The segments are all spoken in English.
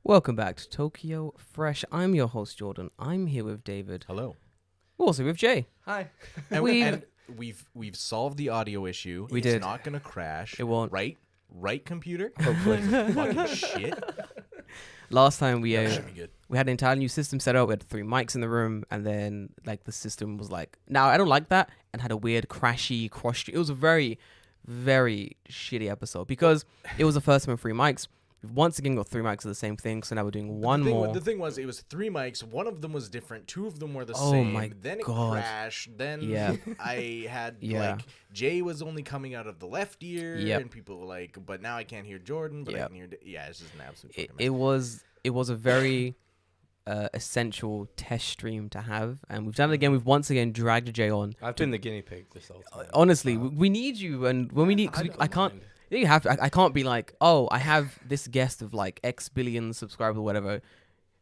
Welcome back to Tokyo Fresh. I'm your host, Jordan. I'm here with David. Hello. Also with Jay. Hi. And, We- and we've solved the audio issue. We it's did. not gonna crash. It won't. Right, computer. Hopefully. Fucking shit. Last time we That should be good. we had an entirely new system set up. We had 3 mics in the room, and then like the system was like, "No, I don't like that," and had a weird crashy cross. It was a very, very shitty episode because it was the first time with 3 mics. We've once again got 3 mics of the same thing, so now we're doing one more. The thing was, it was 3 mics. One of them was different. 2 of them were the Oh same. my Then it God. crashed. Then Yeah. I had Yeah. like Jay was only coming out of the left ear, Yep. and people were like, "But now I can't hear Jordan." But I Yep. can hear. Yeah, it's just an absolute. it, fucking it mess. was a very essential test stream to have, and we've done it again. We've once again dragged Jay on. I've been the guinea pig this whole time. Honestly, we need you, and when we need, cause I can't. mind. You have to. I can't be like, oh, I have this guest of like X billion subscribers or whatever,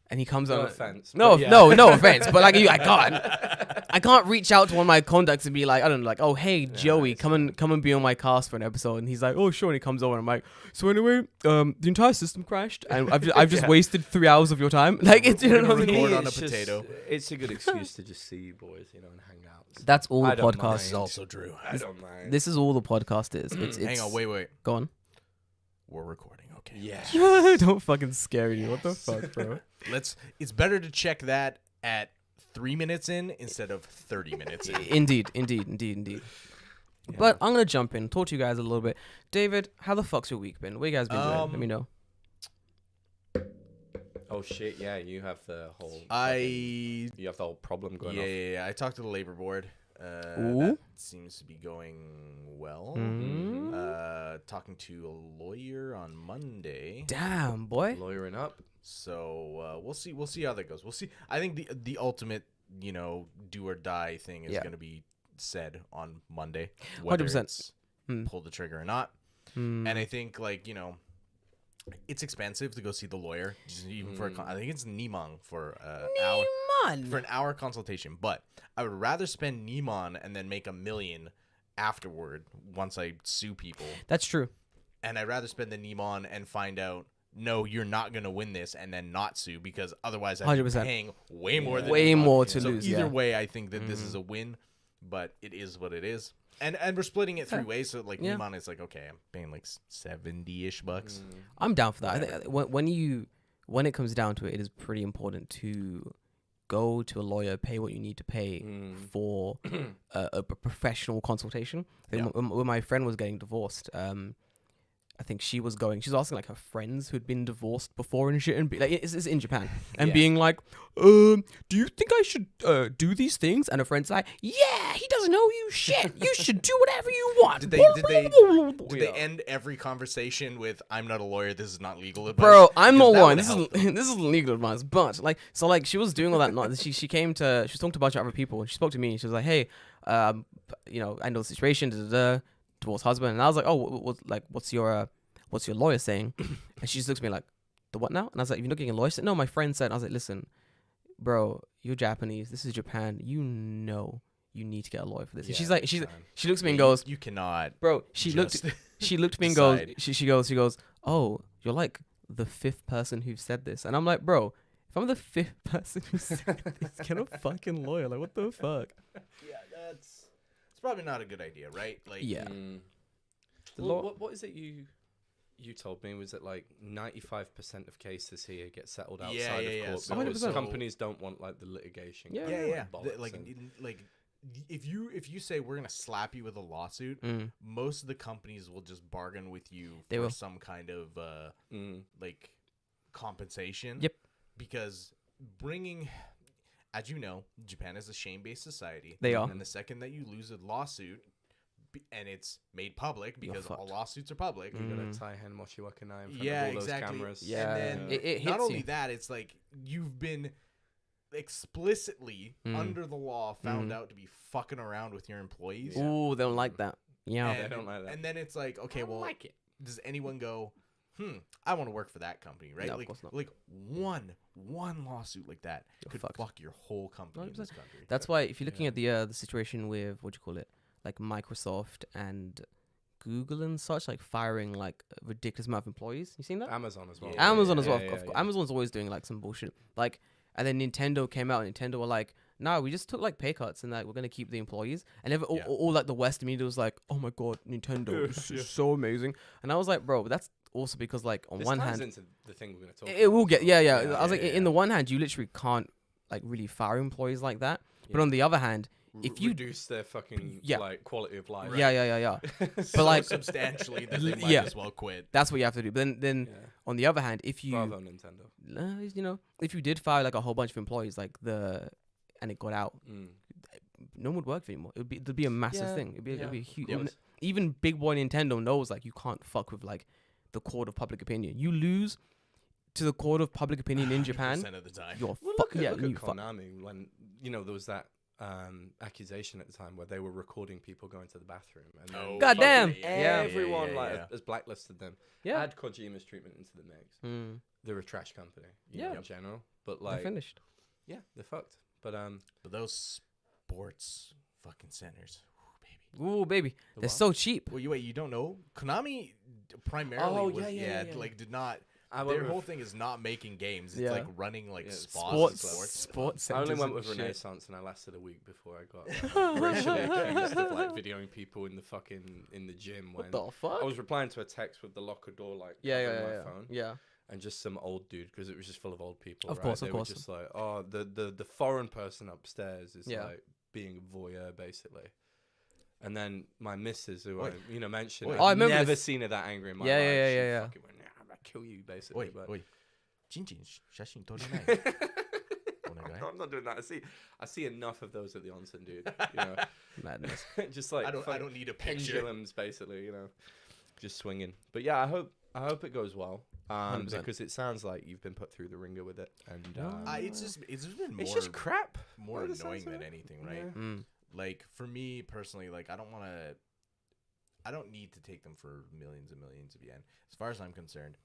and he comes No on. offense. No, but yeah. no offense, but like I can't reach out to one of my contacts and be like, I don't know, like, oh hey Joey, it's come and be on my cast for an episode, and he's like, oh sure, and he comes over, and I'm like, so anyway, the entire system crashed, and I've just Yeah. wasted 3 hours of your time, like it's, you We're know gonna what I mean? record on a It's just- potato. It's a good excuse to just see you boys, and hang out. That's all I the don't This podcast. is also true. I don't mind. This is all the podcast is. It's Hang on, wait. Go on. We're recording. Okay. Yeah. Don't fucking scare you. What the fuck, bro? It's better to check that at 3 minutes in instead of 30 minutes in. Indeed. But I'm gonna jump in, talk to you guys a little bit. David, how the fuck's your week been? What you guys been doing? Let me know. Oh shit! Yeah, you have the whole. I You have the whole problem going on. yeah. I talked to the labor board. Ooh. That seems to be going well. Mm. Talking to a lawyer on Monday. Damn, boy. Lawyering up. So we'll see. We'll see how that goes. We'll see. I think the ultimate, do or die thing is Yeah. going to be said on Monday. Whether 100%. it's Hmm. pull the trigger or not. Hmm. And I think it's expensive to go see the lawyer, just even for I think it's Neiman for hour for an hour consultation. But I would rather spend Neiman and then make $1 million afterward once I sue people, That's true. and I'd rather spend the Neiman and find out no, you're not gonna win this, and then not sue because otherwise I'm 100%. paying way more than Way Neiman. more to So lose. either Yeah. way, I think that this is a win, but it is what it is. And we're splitting it 3 ways, so like Yeah. Neiman is like, okay, I'm paying like 70-ish bucks. I'm down for that. I think when it comes down to it, it is pretty important to go to a lawyer, pay what you need to pay for a professional consultation. I think when my friend was getting divorced, I think she was asking like her friends who'd been divorced before and shit, and it's in Japan, and Yeah. being like, do you think I should do these things? And her friend's like, yeah, he doesn't know you shit. You should do whatever you want. Did they end every conversation with "I'm not a lawyer. This is not legal advice"? Bro, I'm not Because that lying. would This is help them. this is legal advice, but she was doing all that. She came to she was talking to a bunch of other people, and she spoke to me. She was like, "Hey, I know the situation. Divorced husband." And I was like, "Oh, what's your lawyer saying?" And she just looks at me like, "The what now?" And I was like, "You're not getting a lawyer?" She said, "No, my friend said." I was like, "Listen, bro, you're Japanese. This is Japan. You know you need to get a lawyer for this." And she's like, she looks at me and goes, "You cannot." "Bro," she looked at me and goes, she goes, "Oh, you're like the 5th person who said this." And I'm like, "Bro, if I'm the 5th person who said this, get a fucking lawyer. Like, what the fuck?" Yeah, it's probably not a good idea, right? Like, Yeah. The law. What is it you told me? Was it like 95% of cases here get settled outside of court So- because 100%. companies don't want like the litigation. Yeah. going, yeah. bollocks Like, and- if you say we're gonna slap you with a lawsuit, most of the companies will just bargain with you They for will. some kind of like compensation. Yep. Because bringing, as you know, Japan is a shame-based society. They are. And the second that you lose a lawsuit, and it's made public because all fucked. lawsuits are public. You gotta tie hen moshi wakanai in front Yeah, of all those exactly. cameras. Yeah. And then It not hits only you. that, it's like you've been explicitly under the law found out to be fucking around with your employees. Ooh, they don't like that. Yeah. And, They don't like that. And then it's like, okay, well, like it. does anyone go, I want to work for that company, right? No, of like, course not. like one lawsuit like that could fucked. fuck your whole company in 100%. this country. That's why if you're looking at the situation with what do you call it, like Microsoft and Google and such, like firing like a ridiculous amount of employees. You seen that? Amazon as well. Amazon as well. Yeah, Of course. yeah. Amazon's always doing like some bullshit. Like, and then Nintendo came out. And Nintendo were like, "No, we just took like pay cuts and like we're gonna keep the employees." And all like the West media was like, "Oh my god, Nintendo is so amazing." And I was like, "Bro, that's also because like on This one ties hand, into the thing we're gonna talk. it will get yeah. I was like, yeah, in the one hand, you literally can't like really fire employees like that. But on the other hand, if you reduce their fucking Yeah. like quality of life. yeah. But like- substantially that they might Yeah. as well quit. That's what you have to do. But then Yeah. on the other hand, if you Bravo Nintendo. you know, if you did fire like a whole bunch of employees, like and it got out, no one would work anymore. It'd be a massive Yeah, thing. It'd be a huge. Yep. Even big boy Nintendo knows like you can't fuck with like the court of public opinion. You lose to the court of public opinion in Japan, 100% of the time. you're Well, fuck look yeah. at You fuck. Konami when there was that accusation at the time where they were recording people going to the bathroom. And then Oh, God damn. fucking Yeah. everyone Yeah, yeah. has blacklisted them. Yeah. Add Kojima's treatment into the mix. They're a trash company, Yeah. in general. But They're like, finished. yeah, they're fucked. But But those sports fucking centers. Ooh baby, The they're what? so cheap. Well, you don't know? Konami primarily Oh, was, yeah. like did not. I Their went whole with, thing is not making games. It's Yeah. like running like Yeah, spas and Sports I only centers went and with shit. Renaissance, and I lasted a week before I got racially accused of like videoing people in the gym. What When the fuck? I was replying to a text with the locker door like Yeah, covering my yeah. phone. Yeah. And just some old dude, because it was just full of old people. Of right? course, they of were course. just like, oh, the foreign person upstairs is Yeah. like being voyeur, basically. And then my missus, who Wait. I mentioned, Wait. Oh, I I've remember never this. seen her that angry in my Yeah, life. yeah, She yeah, yeah. fucking went, yeah, I'm gonna kill you, basically. Wait, but wait. Jinjin, 写真撮れない。 No, I'm not doing that. I see enough of those at the onsen, dude. You know, Madness. just like I fucking don't need a picture. pendulums, basically. You know, just swinging. But yeah, I hope it goes well. 100%. Because it sounds like you've been put through the ringer with it, and It's just been more it's just crap. more by the sounds annoying of than it. anything, right? Yeah. Like for me personally, like I don't need to take them for millions and millions of yen. As far as I'm concerned,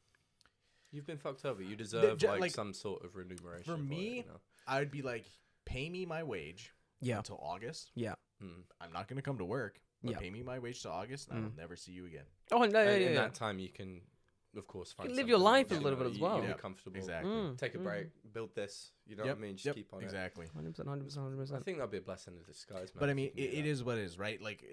You've been fucked over. You deserve like, some sort of remuneration. for it, me, you know? I would be like, pay me my wage Yeah. until August. Yeah. I'm not gonna come to work, but Yeah. pay me my wage till August, and I will never see you again. Oh, no, yeah, And yeah, in yeah. that time, you can, of course, find live your something life else, a little bit as well. You're Yeah, comfortable. Exactly. Take a break. Build this. You know Yep, what I mean? Just yep, keep on exactly. 100%, 100%, it. I 100%. think that'd be a blessing in disguise, man. But I if mean, you can do it that. is what it is, right? Like,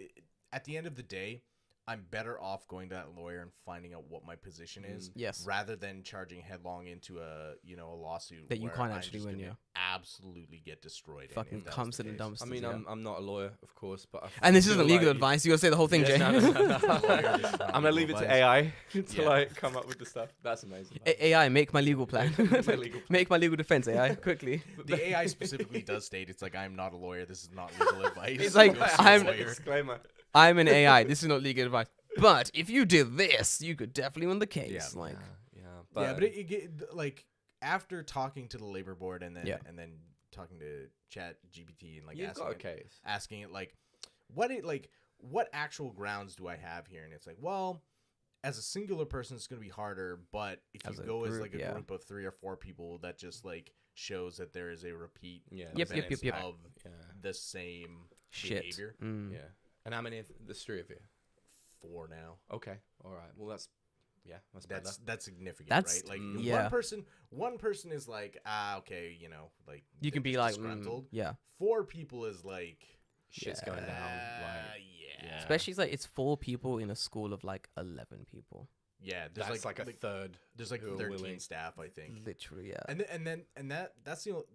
at the end of the day, I'm better off going to that lawyer and finding out what my position is, Yes. rather than charging headlong into a lawsuit That you where can't I'm actually just win, gonna yeah. absolutely get destroyed. Fucking if that was comes the to the case. dumpster. I mean, yeah. I'm not a lawyer, of course, but And this feel isn't legal like advice. You gotta say the whole thing, Jay. Yeah, no. Lawyer just not I'm gonna legal leave it to advice. AI to Yeah. like come up with the stuff. That's amazing. AI, make my legal plan. My legal Make my legal defense, AI, quickly. The AI specifically does state it's like, I'm not a lawyer. This is not legal advice. It's like, Go see a I'm- lawyer. Disclaimer. I'm an AI. This is not legal advice. But if you did this, you could definitely win the case. Yeah. Like, Yeah, Yeah, but it get like after talking to the labor board and then Yeah. talking to Chat GPT and like you've asking got a it, case. asking it like what actual grounds do I have here? And it's like, well, as a singular person, it's gonna be harder, but if As you a go as group, like a yeah. group of 3 or 4 people, that just like shows that there is a repeat Yeah. Yep, there's yep, an yep, yep. impact. of Yeah. the same shit. behavior. Yeah. And how many? There's 3 of you. 4 now. Okay. All right. Well, that's better. That's significant, That's- right? Like yeah. one person is like, okay, like You can they're be just like, disgruntled. yeah. 4 people is like, Shit's going down. Like, yeah. Especially it's like it's 4 people in a school of like 11 people. Yeah, there's that's like a third. there's like who are 13 willing. staff, I think. Literally, yeah. And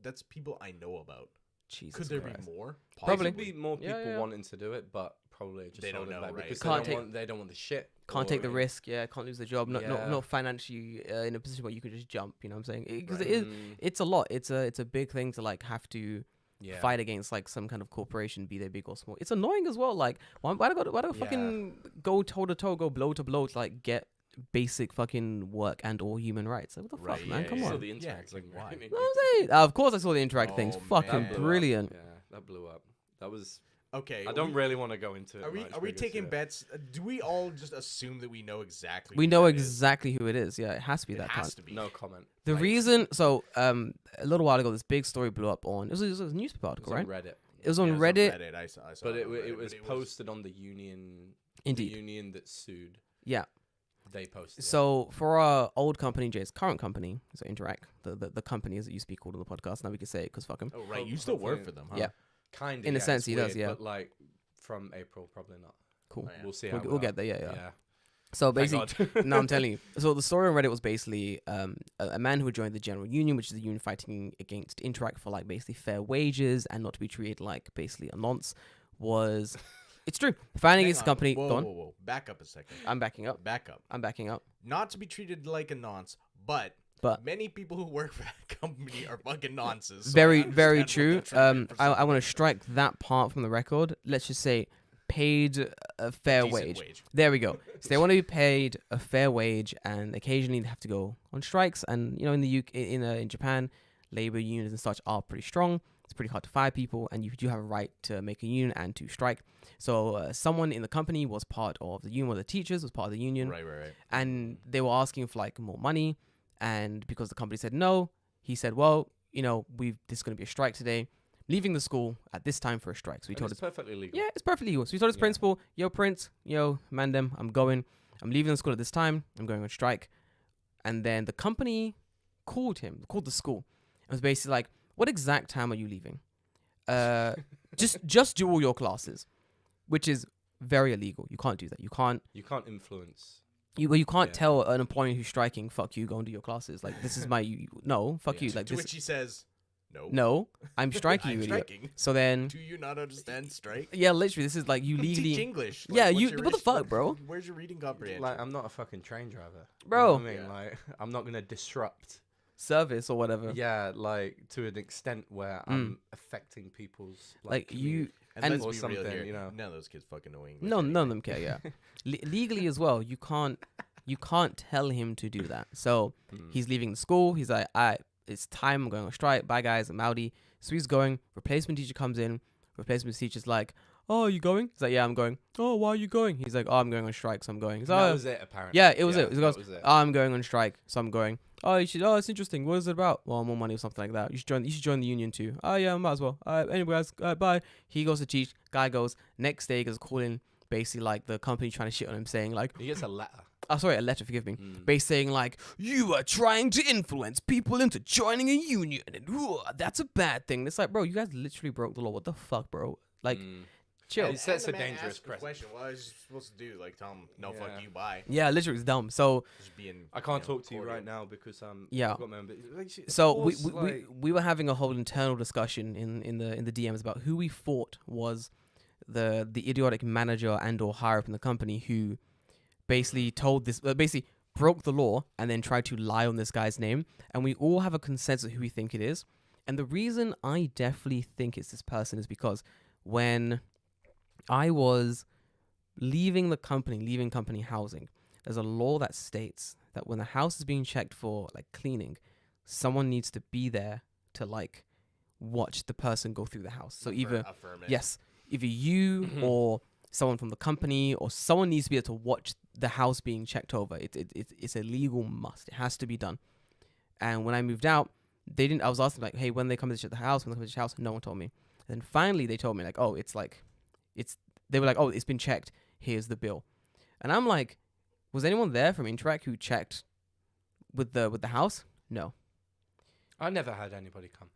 that's people I know about. Jesus Could there Christ. be more? Probably. There could be more Yeah, people yeah. wanting to do it, but probably just They don't holding know, back right? because Can't they don't want the shit. Can't or- take the risk, yeah. Can't lose the job. Not Yeah. not financially in a position where you can just jump. You know what I'm saying? Because Right. it is. It's a lot. It's a big thing to like have to Yeah. fight against like some kind of corporation, be they big or small. It's annoying as well. Like why do I fucking go toe to toe, go blow to blow to like get basic fucking work and or human rights? Like, what the Right, fuck, man? yeah, Come yeah. on. So the Yeah, interact it's like, thing, why? right? You know what I'm saying? Of course I saw the interact things. Oh, Fucking man. That blew up. brilliant. Yeah, that blew up. That was. Okay. I don't really want to go into it. Are we much are we because, taking yeah. bets? Do we all just assume that we know exactly? We who know that is? exactly who it is. Yeah, it has to be It that has cunt. to be. No comment. The Like- reason, so a little while ago, this big story blew up on. It was a newspaper It article, was right? on Reddit. It was on Yeah, Reddit. I saw But it on Reddit, it was but posted on the union. Indeed. The union that sued. Yeah. They posted. So for our old company, Jay's current company, so Interact, the company as it used to be called on the podcast. Now we can say it because fuck him. Oh right, you still work for them, huh? Yeah. Kind of. In a sense, he does, yeah. But like from April, probably not. Cool. Oh, yeah. We'll see. How We'll get there. Yeah. Yeah. So Thank basically, God. no, I'm telling you. So the story on Reddit was basically a man who joined the General Union, which is the union fighting against Interact for like basically fair wages and not to be treated like basically a nonce. Was it's true fighting against the company? Whoa, Gone. whoa. Back up a second. I'm backing up. Back up. I'm backing up. Not to be treated like a nonce, but But many people who work for that company are fucking nonces. So very, I very understand true. what they're trying to I want to represent. strike that part from the record. Let's just say paid a fair Decent wage. There we go. So they want to be paid a fair wage, and occasionally they have to go on strikes. And you know, in the UK, in Japan, labor unions and such are pretty strong. It's pretty hard to fire people, and you do have a right to make a union and to strike. So someone in the company was part of the union, one of the teachers was part of the union, Right. and they were asking for like more money. And because the company said no, he said, "Well, you know, this is going to be a strike today. Leaving the school at this time for a strike." So we told it's his perfectly legal. yeah, it's perfectly legal. So we told his Yeah. principal, "Yo, Prince, yo, Mandem, I'm going. I'm leaving the school at this time. I'm going on strike." And then the company called the school, and was basically like, "What exact time are you leaving? Just do all your classes," which is very illegal. You can't do that. You can't. You can't influence. You can't Yeah. tell an employee who's striking, "Fuck you, go and do your classes." Like this is my no, fuck Yeah. you. Like To this. which he says, "No, No, I'm striking, I'm you idiot. striking. So then, Do you not understand strike? yeah, literally, this is like you Teach legally, English. Yeah, what's you- your what the issue? fuck, bro? Where's your reading comprehension? Like, I'm not a fucking train driver, Bro. You know what I mean, Yeah. like, I'm not gonna disrupt. service or whatever. Yeah, like to an extent where I'm affecting people's Like you, and, and- let's or be real something, here. you know. None of those kids fucking know English. no, none of anyway. them care. Yeah, legally as well, you can't tell him to do that. So he's leaving the school. He's like, it's time. I'm going on strike. Bye, guys. I'm outie. So he's going. Replacement teacher comes in. Replacement teacher's like, "Oh, are you going?" He's like, "Yeah, I'm going." "Oh, why are you going?" He's like, "Oh, I'm going on strike, so I'm going." He's like, That "Oh." was it, apparently. Yeah, it was it. He goes, that was it. "Oh, I'm going on strike, so I'm going." "Oh, you should. Oh, it's interesting. What is it about?" "Well, more money or something like that. You should join the union too." "Oh, yeah, I might as well." Anyway, guys, bye. He goes to teach. Guy goes. Next day, he goes calling basically like the company trying to shit on him, saying like, He gets a letter. "Oh, sorry, a letter. Forgive me." Mm. Basically saying like, "You are trying to influence people into joining a union, and that's a bad thing." It's like, bro, you guys literally broke the law. What the fuck, bro? Like, chill. It sets And a the man dangerous asked the precedent. question. What was you supposed to do? Like tell him, "No, fuck Yeah. you, bye." Yeah, literally, it's dumb. So Just being. I can't you know, talk to you cordial. right now because Yeah. I've got my own bit- like, of So course, we were having a whole internal discussion in the DMs about who we thought was the idiotic manager and or higher up in the company who basically told this basically broke the law and then tried to lie on this guy's name, and we all have a consensus who we think it is. And the reason I definitely think it's this person is because when I was leaving company housing, there's a law that states that when the house is being checked for like cleaning, someone needs to be there to like watch the person go through the house. So either Affirm it. yes, either you or someone from the company or someone needs to be there to watch the house being checked over. It's a legal must. It has to be done. And when I moved out, they didn't. I was asking like, "Hey, when they come to check the house, when they come to check the house," no one told me. And then finally they told me like, "Oh, they were like, oh, it's been checked. Here's the bill." And I'm like, was anyone there from Interact who checked with the house? No. I never had anybody come.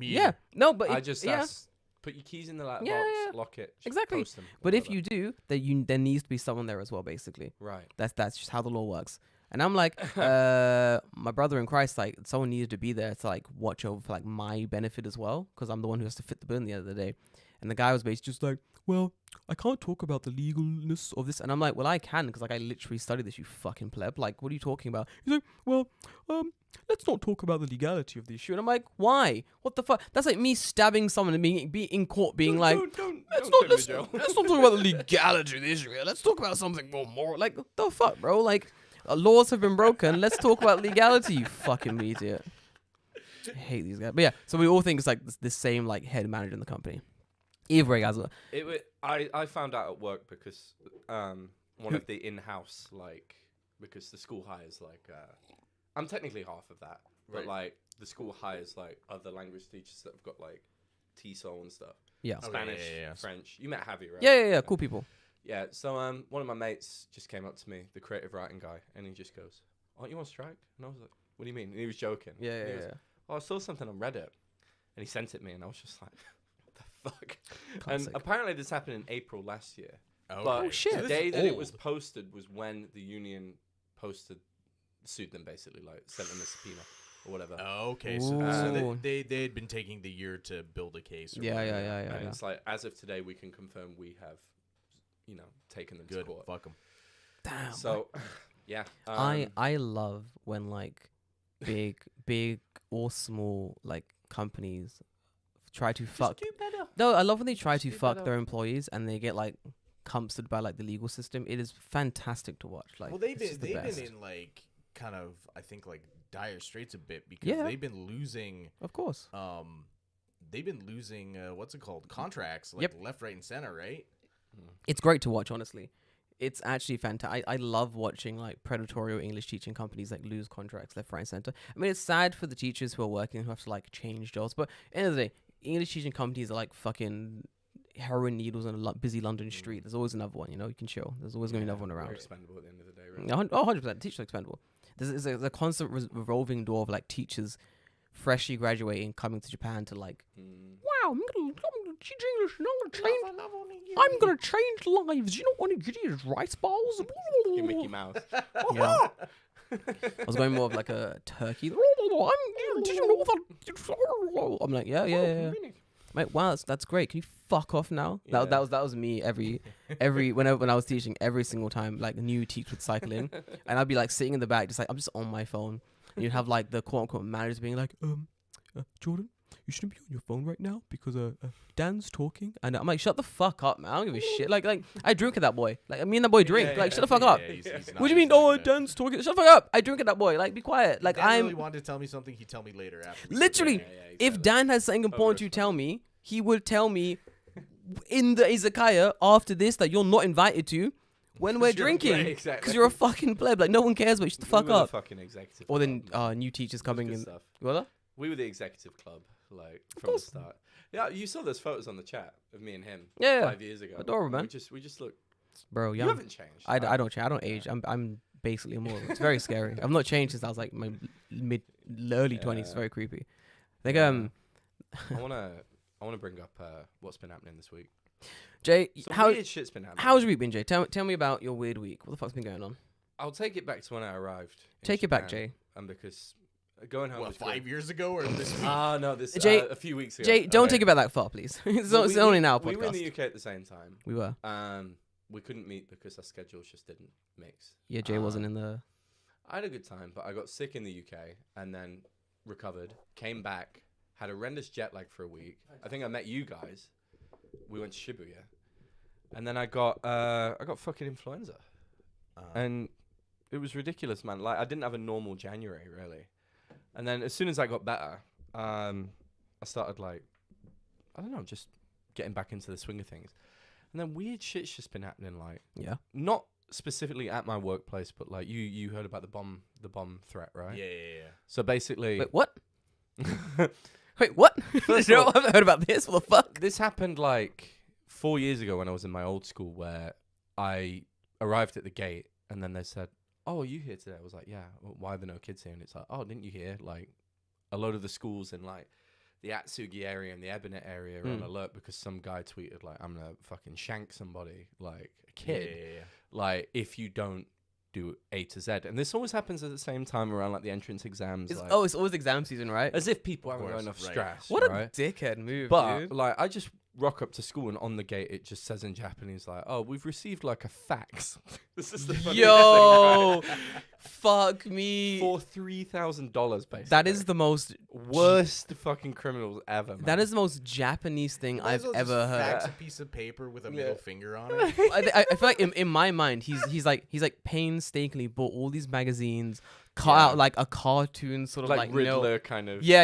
Yeah. No, but I if- just yeah. asked, put your keys in the letterbox, Yeah. lock it, just Exactly. post them, But if whatever. you do, there needs to be someone there as well, basically. right, That's just how the law works. And I'm like, my brother in Christ, like, someone needed to be there to, like, watch over for, like, my benefit as well, because I'm the one who has to fit the bill in the end of the day. And the guy was basically just like, "Well, I can't talk about the legalness of this." And I'm like, "Well, I can, because, like, I literally studied this, you fucking pleb. Like, what are you talking about?" He's like, "Well, let's not talk about the legality of the issue." And I'm like, "Why? What the fuck?" That's like me stabbing someone and be in court being like, let's not talk about the legality of the issue here. Let's talk about something more moral. Like, what the fuck, bro? Like, laws have been broken. Let's talk about legality, you fucking idiot. I hate these guys. But yeah, so we all think it's like the same like head manager in the company. Either way, guys. I found out at work because one of the in-house, like, because the school hires like I'm technically half of that, but Right. like the school hires like other language teachers that have got like TESOL and stuff. Yeah. Okay, Spanish, yeah. French. You met Javi, right? Yeah. Cool people. Yeah. So one of my mates just came up to me, the creative writing guy, and he just goes, "Aren't you on strike?" And I was like, "What do you mean?" And he was joking. Yeah. And he Yeah. goes, "Oh, I saw something on Reddit," and he sent it me, and I was just like, "What the fuck?" Classic. And apparently this happened in April last year. Okay. But Oh, shit. the this day is that it was old. posted was when the union sued them basically, like sent them a subpoena or whatever. Okay, so Ooh. they had been taking the year to build a case. Or Yeah. whatever. And it's like, as of today, we can confirm we have, taken them Good. to court. Fuck them. Damn. So, yeah. I love when like big or small like companies try to fuck. do better. No, I love when they try Just to do fuck better. their employees and they get like comforted by like the legal system. It is fantastic to watch. Like, Well, they've it's been just the they've best. been in like kind of I think like dire straits a bit because Yeah. they've been losing Of course. what's it called, contracts like Yep. left, right, and center, right? It's great to watch, honestly. It's actually fantastic. I love watching like predatory or English teaching companies like lose contracts left, right, and center. I mean, it's sad for the teachers who are working who have to like change jobs, but at the end of the day, English teaching companies are like fucking heroin needles on a busy London street. There's always another one, you can chill. There's always going to be another one We're around. expendable at the end of the day, right? 100%. Teachers are expendable. There's a constant revolving door of like teachers freshly graduating coming to Japan to like, wow, I'm gonna teach English and I'm gonna change lives. You know what I'm gonna get is rice balls. You Mickey Mouse. Yeah. I was going more of like a turkey. I'm like, yeah. Mate, wow, that's great. Can you fuck off now? Yeah. That was me every when I was teaching, every single time like a new teacher would cycle in, and I'd be like sitting in the back, just like I'm just on my phone. And you'd have like the quote unquote managers being like, Jordan, you shouldn't be on your phone right now because Dan's talking, and I'm like, shut the fuck up, man. I don't give a shit. Like I drink at that boy. Like me and that boy drink. Yeah, like yeah, shut the fuck up. he's not- What do you mean? he's not Oh, gonna- Dan's talking. Shut the fuck up. I drink at that boy. Like be quiet. Like Dan I'm really wanted to tell me something. He'd tell me later after. we literally. said that. If Dan has something important to Overrespond. tell me, he would tell me in the izakaya after this that you're not invited to when we're You're right, drinking exactly. because you're a fucking pleb. Like no one cares, but shut the We fuck were the up. fucking executive Or then club, man. new teachers It was coming good in. stuff. What? We were the executive club, like from the course. start. Yeah, you saw those photos on the chat of me and him. Yeah, 5 years ago. Adorable, man. We just look. Bro, You young. haven't changed. I don't change. I don't age. I'm basically immortal. It's very scary. I've not changed since I was like my early 20s. It's Yeah. very creepy. I think I wanna bring up what's been happening this week. Jay, Some weird shit's been happening. how's your week been, Jay? Tell me about your weird week. What the fuck's been going on? I'll take it back to when I arrived. in Take it back, Japan, Jay. And because going home What, was 5 good. years ago or this week? No, this Jay- a few weeks ago. Jay, don't Okay. take it back that far, please. it's Well, it's only now. We were in the podcast. UK at the same time. We were. We couldn't meet because our schedules just didn't mix. Yeah, Jay wasn't in the. I had a good time, but I got sick in the UK and then recovered, came back, had horrendous jet lag for a week. I think I met you guys. We went to Shibuya, and then I got fucking influenza, and it was ridiculous, man. Like I didn't have a normal January really, and then as soon as I got better, I started like, I don't know, just getting back into the swing of things, and then weird shit's just been happening. Like Yeah. not specifically at my workplace, but like you heard about the bomb threat, right? Yeah. So basically, Wait, what? Wait, what? First no, of all- I haven't heard about this. What the fuck? this happened like 4 years ago when I was in my old school, where I arrived at the gate and then they said, "Oh, are you here today?" I was like, "Yeah." Well, why are there no kids here? And it's like, "Oh, didn't you hear? Like, a load of the schools in like the Atsugi area and the Ebinet area are on alert because some guy tweeted like, I'm gonna fucking shank somebody, like a kid, Yeah. like if you don't do A to Z." And this always happens at the same time around like the entrance exams. It's, like, it's always exam season, right? as if people Of haven't got course, enough right. stress. What right? a dickhead move, But dude. like, I just rock up to school and on the gate it just says in Japanese like, "Oh, we've received like a fax." This is the funniest Yo, thing, right? fuck me. For $3,000, basically. That is the most. worst fucking criminals ever. Man. That is the most Japanese thing Might as I've well just ever heard. Fax a piece of paper with a Yeah. middle finger on it. I feel like in my mind he's like painstakingly bought all these magazines, cut Yeah. out like a cartoon sort of like like Riddler note. kind of. Yeah.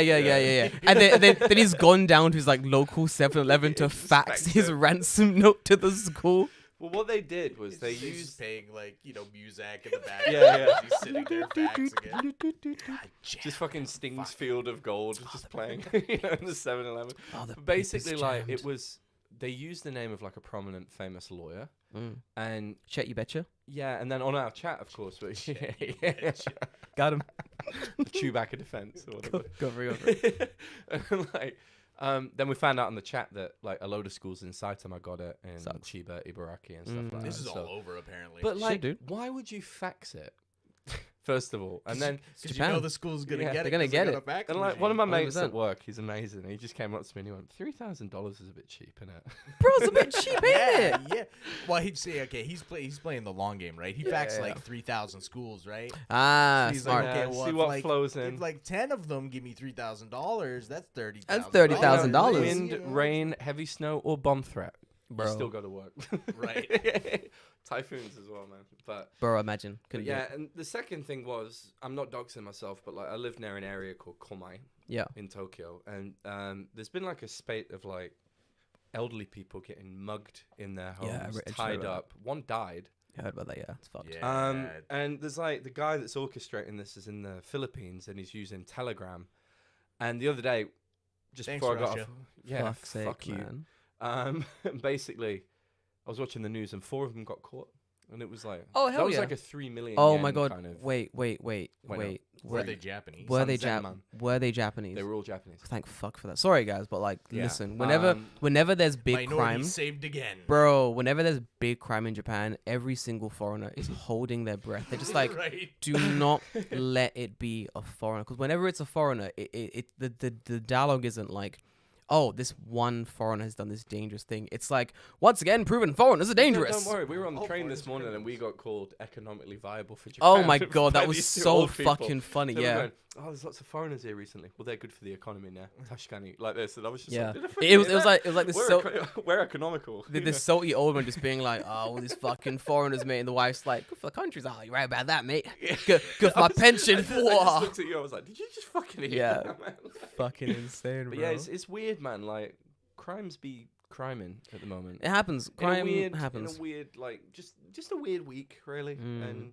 And then he's gone down to his like local 7-Eleven to Just fax fax his it. ransom note to the school. Well, what they did was they He's used. paying like music in the back. Yeah. He's sitting there faxing it. Just fucking Sting's Field of Gold just playing in the 7-Eleven. Oh, the But basically, paper's like jammed. it was they used the name of like a prominent, famous lawyer, Mm. and Chet, you betcha. yeah, and then on our chat, of course, we Got him. Chewbacca defense or whatever. Go for it. And, like, then we found out in the chat that like a load of schools in Saitama got it, in Sucks. Chiba, Ibaraki, and stuff like This that. is So- all over apparently. But like, dude. why would you fax it? First of all, and then because you know Japan. the school's gonna Yeah, get they're it. gonna 'cause get got it. a fax and like one of my machine. mates at 100%. work, he's amazing. He just came up to me and he went, $3,000 is a bit cheap, innit? Bro, it's a bit cheap, ain't Yeah, it? yeah. Well, he'd say, okay, he's playing the long game, right? He faxed Yeah. like 3,000 schools, right? Ah, He's smart. like, okay, Yeah, well, see if what like, flows in. If like 10 of them give me $3,000, that's $30,000. That's $30,000. Wind, You know? rain, heavy snow, or bomb threat. Bro. You still got to work. Right. Typhoons as well, man. But Bro, imagine. But Couldn't yeah, do it. and the second thing was, I'm not doxing myself, but like I live near an area called Komai Yeah. in Tokyo, and there's been like a spate of like elderly people getting mugged in their homes, Yeah, I just heard tied about up. One died. I heard about that, yeah. It's fucked. Yeah. And there's like the guy that's orchestrating this is in the Philippines, and he's using Telegram. And the other day, just Thanks, before I got Russia. off, yeah, Fuck's sake, fuck you. man. Basically, I was watching the news, and 4 of them got caught. And it was like, Oh, that hell was yeah. like a 3 million. Oh yen my god. Kind of, Wait. Wait, no. Were Were they Japanese? Were they Some Zen Were they Japanese? They were all Japanese. Thank fuck for that. Sorry guys, but like Yeah. listen, Um, whenever there's big Minority crime, saved again. bro, whenever there's big crime in Japan, every single foreigner is holding their breath. They're just like, right. do not let it be a foreigner, because whenever it's a foreigner, the dialogue isn't like, oh, this one foreigner has done this dangerous thing. It's like, once again, proven foreigners are dangerous. Don't worry, we were on the All train this foreigners are morning and we criminals. got called economically viable for Japan. Oh my god, by that was these two so old people. fucking funny. They were Yeah. going, oh, there's lots of foreigners here recently. Well, they're good for the economy now. Tashkani, like this, and I was just Yeah. like, did I It forget was that? like this We're, so we're economical. this salty old man just being like, oh, all these fucking foreigners, mate. And the wife's like, good for the countries. Oh, you're right about that, mate. Good for my pension. I just Whoa. looked at you. I was like, did you just fucking hear Yeah. that, man? Fucking insane, But bro. yeah, it's weird, man. Like crimes be criming at the moment. It happens. Crime in happens. a weird, like just a weird week, really. Mm. And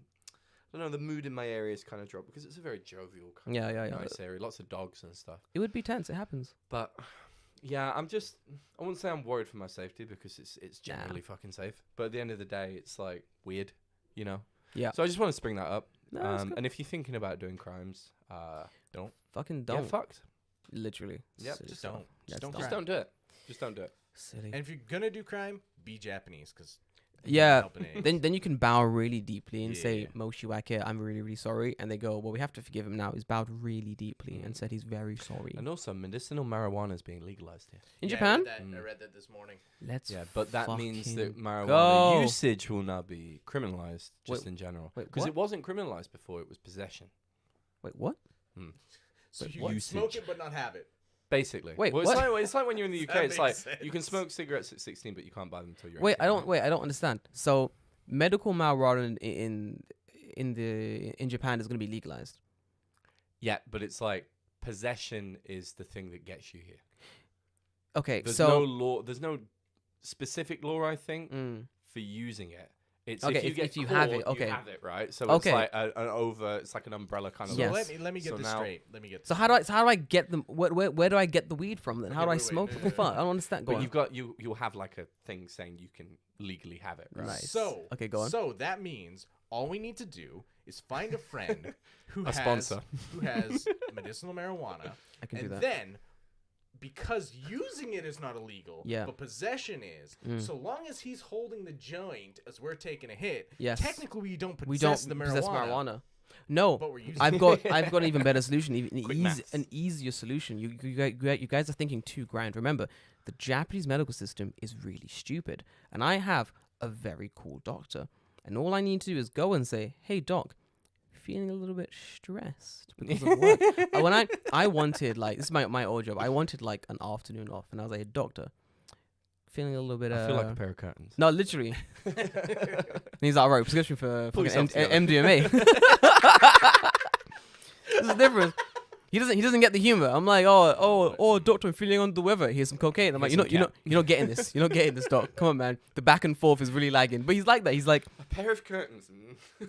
I don't know, the mood in my area is kind of dropped because it's a very jovial, kind Yeah, of yeah, yeah. nice area. Lots of dogs and stuff. It would be tense. It happens. But yeah, I wouldn't say I'm worried for my safety because it's generally fucking safe. But at the end of the day, it's like weird, you know. Yeah. So I just want to bring that up. No, that's good. And if you're thinking about doing crimes, don't. Fucking Yeah, don't. fucked. Literally. Yep, Silly Just stuff. don't. Yeah, Just don't Just crime. don't do it. Just don't do it. Silly. And if you're gonna do crime, be Japanese, because Yeah. Then you can bow really deeply and say, Yeah. Moshiwake, I'm really, really sorry. And they go, well, we have to forgive him now. He's bowed really deeply and said he's very sorry. And also, medicinal marijuana is being legalized here. In Japan? I read that this morning. Let's Yeah, but that means that fucking marijuana go. usage will now be criminalized, just Wait, in general. wait, Because what? it wasn't criminalized before; it was possession. Wait, what? So But you what? can smoke it but not have it. Basically. Wait, well, what? It's like when you're in the UK. That It's like makes you can sense. smoke cigarettes at 16, but you can't buy them until you're. Wait, 18. I don't understand. So medical marijuana in Japan is going to be legalized. Yeah, but it's like possession is the thing that gets you here. Okay, There's so no law. There's no specific law, I think, Mm. for using it. It's Okay, if you if- get if you caught, have it, okay. you have it, right? So Okay. it's like it's like an umbrella kind of. So Yes. law. let me get So this now- straight. Let me get. So this how do I get them? Where do I get the weed from then? How Okay, do I wait, smoke? no, What no, the fuck? no. I don't understand. Go But on. you've got you'll have like a thing saying you can legally have it, right? Nice. So Okay, go on. So that means all we need to do is find a friend who A has sponsor. who has medicinal marijuana, I can do and that. then because using it is not illegal, Yeah. but possession is. Mm. So long as he's holding the joint as we're taking a hit, Yes. technically we don't We don't possess the marijuana. possess marijuana. No, But we're using I've it. got an even better solution, even Quick maths. an easier solution. You guys are thinking too grand. Remember, the Japanese medical system is really stupid, and I have a very cool doctor, and all I need to do is go and say, "Hey, doc, feeling a little bit stressed because of work." When I wanted, like, this is my old job. I wanted like an afternoon off, and I was like, "Doctor, feeling a little bit." I feel like a pair of curtains. No, literally. And he's like, all right, prescription for Pull fucking yourself together. MDMA. There's a difference. He doesn't get the humor. I'm like, oh, doctor, I'm feeling under the weather. Here's some cocaine. I'm like, Here's you're some not getting this. You're not getting this, doc. Come on, man. The back and forth is really lagging. But he's like that. He's like, A pair of curtains.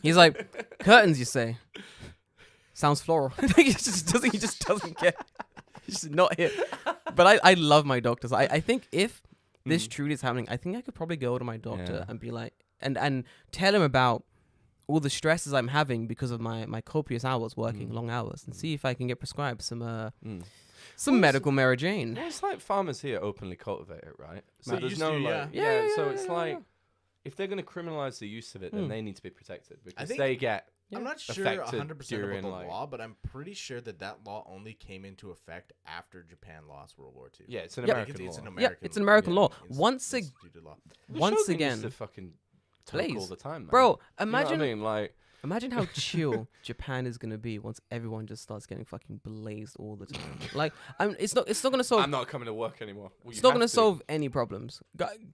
he's like, curtains. You say, sounds floral. he just doesn't get. He's just not here. But I love my doctors. I think if this truly is happening, I think I could probably go to my doctor Yeah. and be like, and tell him about all the stresses I'm having because of my copious hours working, long hours, and see if I can get prescribed some medical Mary Jane. Well, it's like farmers here openly cultivate it, right? So They there's used no to, like, yeah. so it's Yeah. like, if they're going to criminalize the use of it, then they need to be protected because think- they get. I'm not sure affected 100% about during, the like- law, but I'm pretty sure that law only came into effect after Japan lost World War II. Yeah, it's an Yep. American It's law. an Yeah, American. it's an American law. ins- Once instituted law. The once Shogun again, used to fucking talk all please, the time, man. bro, You know imagine what I mean, like, imagine how chill Japan is gonna be once everyone just starts getting fucking blazed all the time. Like, it's not gonna solve. I'm not coming to work anymore. Well, It's you not have gonna to. solve any problems.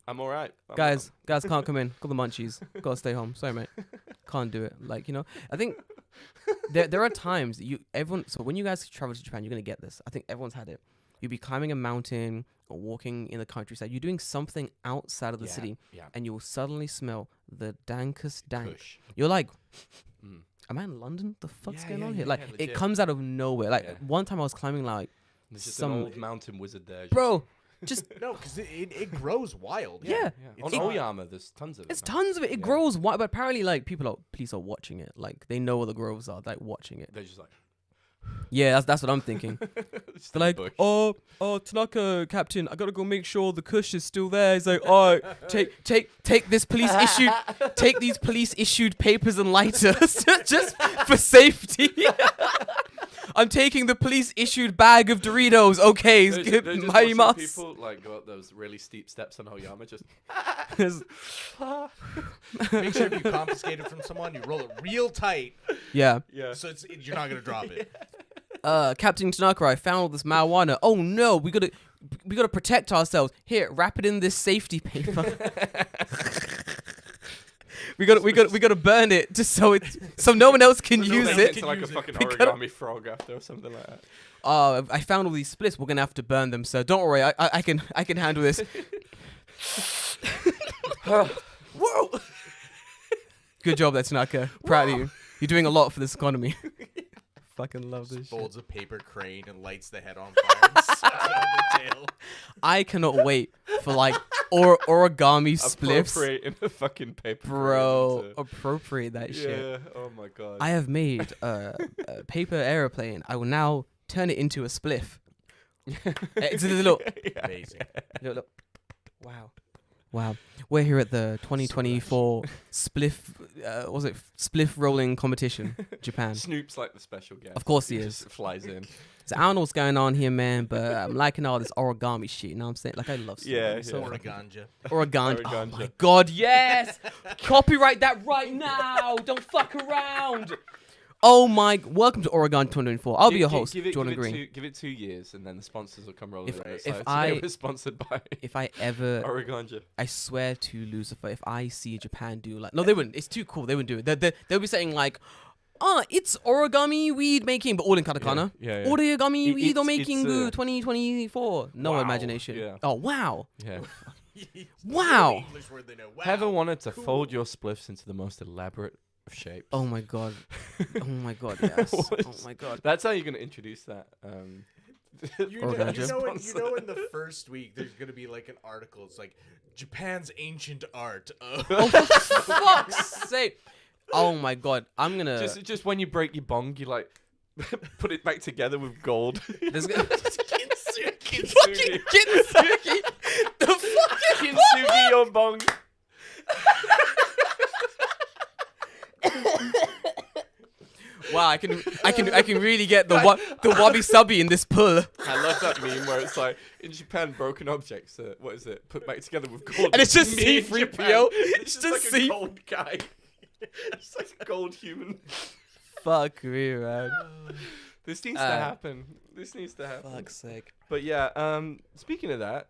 I'm all right. Guys can't come in. Got the munchies. Gotta stay home. Sorry, mate. Can't do it. Like, I think there are times that so when you guys travel to Japan, you're gonna get this. I think everyone's had it. You'll be climbing a mountain or walking in the countryside. You're doing something outside of the city, Yeah. and you will suddenly smell the dankest dank. Kush. You're like, Mm. am I in London? The fuck's Yeah, going yeah, on here? yeah, Like, yeah, it legit. comes out of nowhere. Like, Yeah. one time I was climbing, like, There's just some- an old mountain wizard there. bro, just No, because it grows wild. Yeah. On It's- Oyama, there's tons of it. it's man. tons of it. It Yeah. grows wide, but apparently, like, police are watching it. Like, they know where the groves are. Like, watching it. They're just like, Yeah, that's what I'm thinking. just They're like, bush. oh, Tanaka, Captain, I gotta go make sure the Kush is still there. He's like, oh, take this take these police issued papers and lighters just for safety. I'm taking the police issued bag of Doritos. Okay, They're just watching Maimasu. people like go up those really steep steps on Oyama. Just Make sure if you confiscate it from someone, you roll it real tight, Yeah. yeah. so you're not gonna drop it. Captain Tanaka, I found all this marijuana. Oh no, we gotta protect ourselves. Here, wrap it in this safety paper. we gotta burn it just so no one else can use Make it. into like a use it. fucking We gotta- origami frog after or something like that. I found all these splits. We're gonna have to burn them. So don't worry, I can handle this. Whoa! Good job, that's Tanaka. Proud of you. You're doing a lot for this economy. Fucking love this shit. Folds a paper crane and lights the head on fire and sucks out the tail. I cannot wait for like origami spliffs. Appropriate in a fucking paper. Bro, crane to- appropriate that shit. Yeah. Oh my god. I have made a paper aeroplane. I will now turn it into a spliff. It's a little, Amazing. look. Wow. We're here at the 2024 spliff, spliff rolling competition, Japan. Snoop's like the special guest. Of course he just is. flies in. So I don't know what's going on here, man, but I'm liking all this origami shit. You know what I'm saying? Like, I love Yeah, so yeah. Origanja. Origami. Oh Origanja. my god, yes! Copyright that right now! Don't fuck around! Oh my! Welcome to Oregon 2024. I'll be your host, Jordan Green. Give it 2 years, and then the sponsors will come rolling If- in. It's if like, I- today we're sponsored by If I ever, Origanja. I swear to Lucifer, if I see Japan do like, no, they wouldn't. It's too cool. They wouldn't do it. They'll be saying like, it's origami weed making, but all in katakana. Yeah, yeah. Origami weed it's- making it's, 2024. No Wow. imagination. Yeah. Oh wow! Yeah. Wow. English word they know. Wow. Ever wanted to cool. fold your spliffs into the most elaborate of shapes? Oh my god! Oh my god! Yes! Oh What? my god! That's how you're gonna introduce that. You Origanja. know in the first week there's gonna be like an article. It's like Japan's ancient art. Oh, for fuck's sake! Oh my god! I'm gonna. just when you break your bong, you like put it back together with gold. There's gonna. Kintsugi. Fucking Kintsugi! The fucking Kintsugi on bong. Wow! I can really get the wabi sabi in this pull. I love that meme where it's like in Japan, broken objects. What is it? Put back together with gold. And it's just Me in C3PO. Japan. It's It's just just like C- a gold guy. It's like a gold human. Fuck me, man. This needs to happen. This needs to happen. Fuck's sake. But yeah, speaking of that,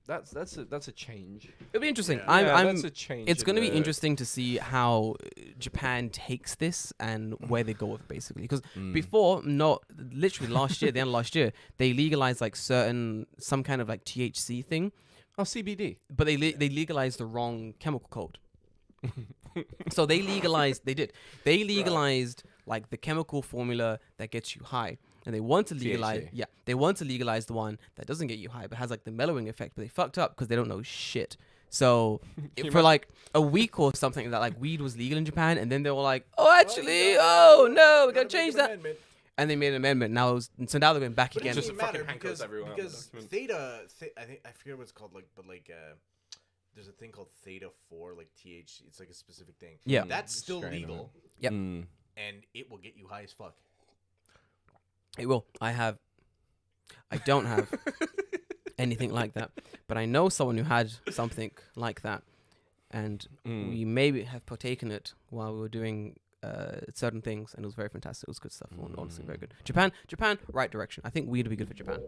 that's a change. It'll be interesting. Yeah. Yeah, I'm. that's a change. It's in going to be the- interesting to see how Japan takes this and where they go with it, basically. Because before, literally last year, the end of last year, they legalized like some kind of like THC thing, Oh, CBD. but they legalized the wrong chemical code. So they legalized like the chemical formula that gets you high. and they want to legalize. THC. Yeah, they want to legalize the one that doesn't get you high, but has like the mellowing effect. But they fucked up because they don't know shit. So for like a week or something, that like weed was legal in Japan, and then they were like, oh, actually, oh no, we gotta change that. And they made an amendment. So now they're going back But again. it doesn't fucking matter handcuffs because everyone on the because document. I think I forget what it's called, there's a thing called theta 4, like THC. It's like a specific thing. Yeah. That's still Strain, legal, Yep. Mm. and it will get you high as fuck. It will. I don't have anything like that, but I know someone who had something like that, and we maybe have partaken it while we were doing certain things, and it was very fantastic. It was good stuff. Honestly, very good. Japan, right direction. I think weed would be good for Japan.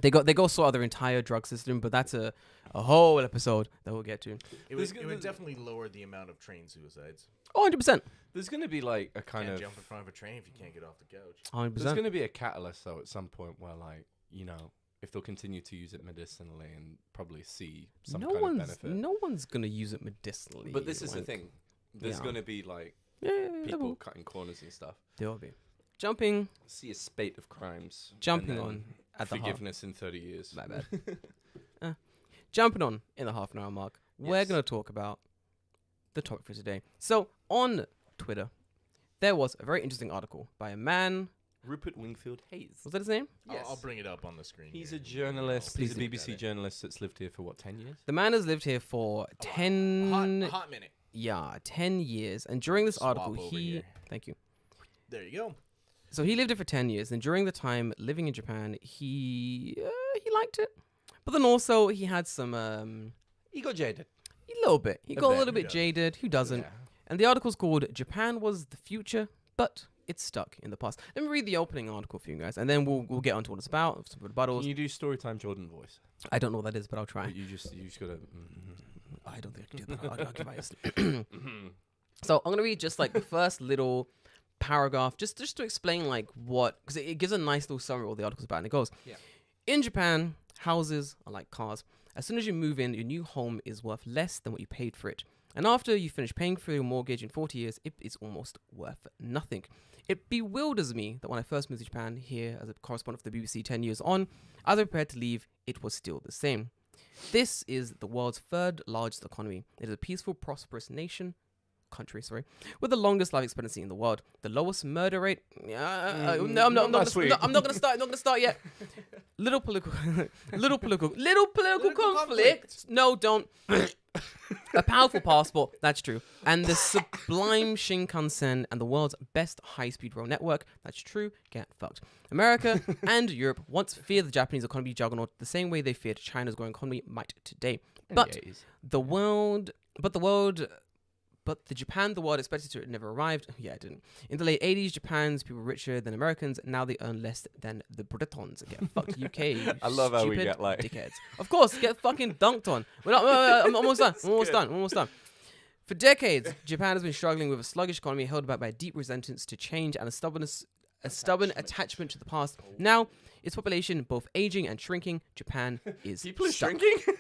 They go sort out their entire drug system, but that's a whole episode that we'll get to. It would definitely lower the amount of train suicides. Oh, 100%. There's going to be like a kind Can't of jump in front of a train if you can't get off the couch. 100%. there's going to be a catalyst though at some point where like if they'll continue to use it medicinally and probably see some kind of benefit. No one's gonna use it medicinally. But this is the like- thing. There's yeah. going to be like Yeah, people cutting corners and stuff. there will be. Jumping See a spate of crimes. Jumping and then on at the half. forgiveness in 30 years. My bad. Jumping on in the half an hour mark. We're Yes. gonna talk about the topic for today. So on Twitter, there was a very interesting article by a man. Rupert Wingfield Hayes. Was that his name? Yes. I'll bring it up on the screen. He's here. a journalist. Please He's a do. BBC journalist that's lived here for what, 10 years? The man has lived here for 10 hot minute. 10 years, and during this Swap article over he here. thank you. There you go. So he lived it for 10 years, and during the time living in Japan, he liked it. But then also he had some He got jaded. a little bit. He got a bit, little who bit doesn't? jaded. Who doesn't? Yeah. And the article's called Japan Was the Future, but it's stuck in the past. Let me read the opening article for you guys, and then we'll get on to what it's about, some rebuttals. Can you do Storytime Jordan voice? I don't know what that is, but I'll try. But you just gotta. I don't think I can do that. I'll give my So I'm gonna read just like the first little paragraph, just to explain like what, because it gives a nice little summary of what the article's about, and it goes, Yeah. In Japan, houses are like cars. As soon as you move in, your new home is worth less than what you paid for it. And after you finish paying for your mortgage in 40 years, it is almost worth nothing. It bewilders me that when I first moved to Japan, here as a correspondent for the BBC 10 years on, as I prepared to leave, it was still the same. This is the world's third largest economy. It is a peaceful, prosperous country, with the longest life expectancy in the world. The lowest murder rate. No, I'm not gonna start yet. Little political conflict. No, don't. A powerful passport. That's true. And the sublime Shinkansen and the world's best high-speed rail network. That's true. Get fucked. America and Europe once feared the Japanese economy juggernaut the same way they feared China's growing economy might today. But the Japan the world expected to never arrived. Yeah, it didn't. In the late 80s, Japan's people were richer than Americans. Now they earn less than the Britons. Get fucked, UK. I love how we stupid get, like- dickheads. Of course, get fucking dunked on. I'm almost done. I'm almost done. For decades, Japan has been struggling with a sluggish economy held back by deep resentments to change and a stubborn attachment to the past. Now, its population both aging and shrinking. Japan is People are stuck. shrinking?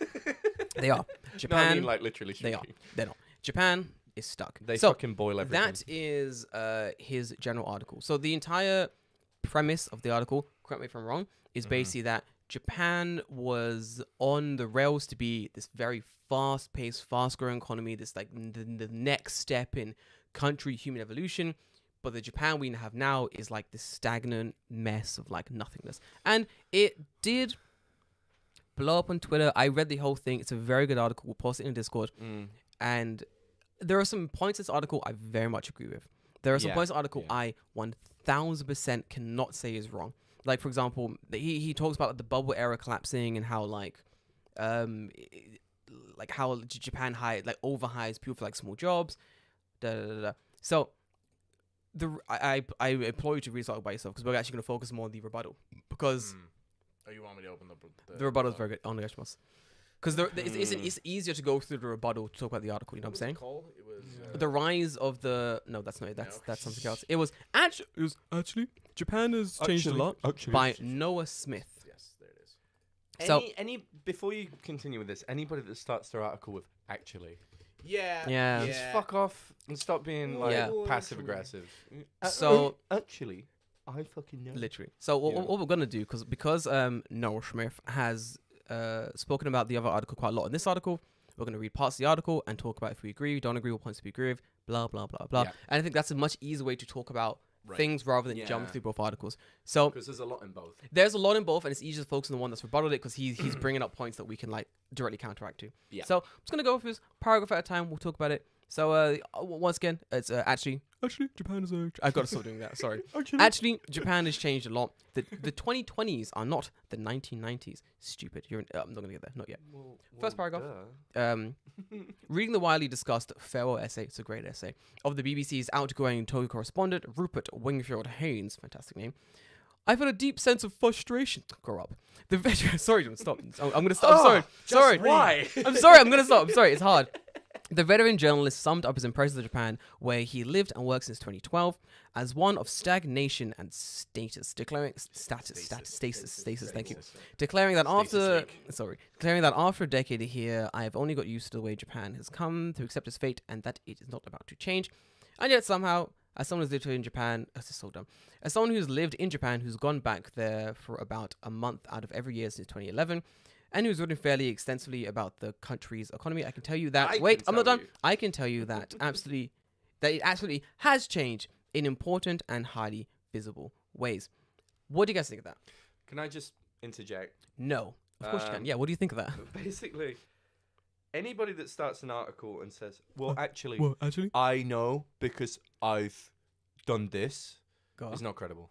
They are. Japan. No, I mean like literally They shrinking. are. They're not. Japan is stuck. They so fucking boil everything. that is his general article. So the entire premise of the article, correct me if I'm wrong, is basically that Japan was on the rails to be this very fast-paced, fast-growing economy, this like the next step in country human evolution. But the Japan we have now is like this stagnant mess of like nothingness. And it did blow up on Twitter. I read the whole thing. It's a very good article. We'll post it in Discord. And there are some points in this article I very much agree with. There are some points in the article I 1000% cannot say is wrong. Like, for example, he talks about the bubble era collapsing and how how Japan overhires people for like small jobs. So I implore you to read this article by yourself, because we're actually going to focus more on the rebuttal, because Oh, you want me to open the rebuttal is very good. Because it's easier to go through the rebuttal to talk about the article. You know what I'm saying? It was The rise of the that's not it. That's something else. It was actually Japan has changed a lot by Noah Smith. yes, there it is. Any before you continue with this, anybody that starts their article with actually, Yeah. just fuck off and stop being like Yeah. passive aggressive. So- actually, I fucking know. Literally. So what we're gonna do, because Noel Smith has spoken about the other article quite a lot in this article, we're gonna read parts of the article and talk about if we agree, don't agree, what points we agree with, blah blah blah blah. Yeah. And I think that's a much easier way to talk about things rather than jump Yeah. through both articles. So Because there's a lot in both. there's a lot in both, and it's easier to focus on the one that's rebutted it because he's bringing up points that we can like directly counteract to. Yeah. So I'm just gonna go through this paragraph at a time. We'll talk about it. So once again, it's actually Japan is I've got to stop doing that. Sorry. Actually, Japan has changed a lot. The 2020s are not the 1990s. Stupid. I'm not gonna get there. Not yet. First paragraph. Reading the widely discussed farewell essay, it's a great essay, of the BBC's outgoing Tokyo correspondent Rupert Wingfield Haynes, fantastic name, I've had a deep sense of frustration. Grow up. The veteran. Sorry, John, stop. I'm gonna stop. I'm sorry. Why? I'm sorry. I'm gonna stop. I'm sorry. It's hard. The veteran journalist summed up his impressions of Japan, where he lived and worked since 2012, as one of stagnation and status, declaring stasis. Thank you. Declaring that after a decade here, I have only got used to the way Japan has come to accept its fate, and that it is not about to change. And yet somehow, as someone who's lived in Japan, this is so dumb. As someone who's lived in Japan, who's gone back there for about a month out of every year since 2011. And who's written fairly extensively about the country's economy, I can tell you that. I'm not done. I can tell you that it absolutely has changed in important and highly visible ways. What do you guys think of that? Can I just interject? No, of course you can. Yeah, what do you think of that? Basically, anybody that starts an article and says, "Well, actually, I know because I've done this," is not credible.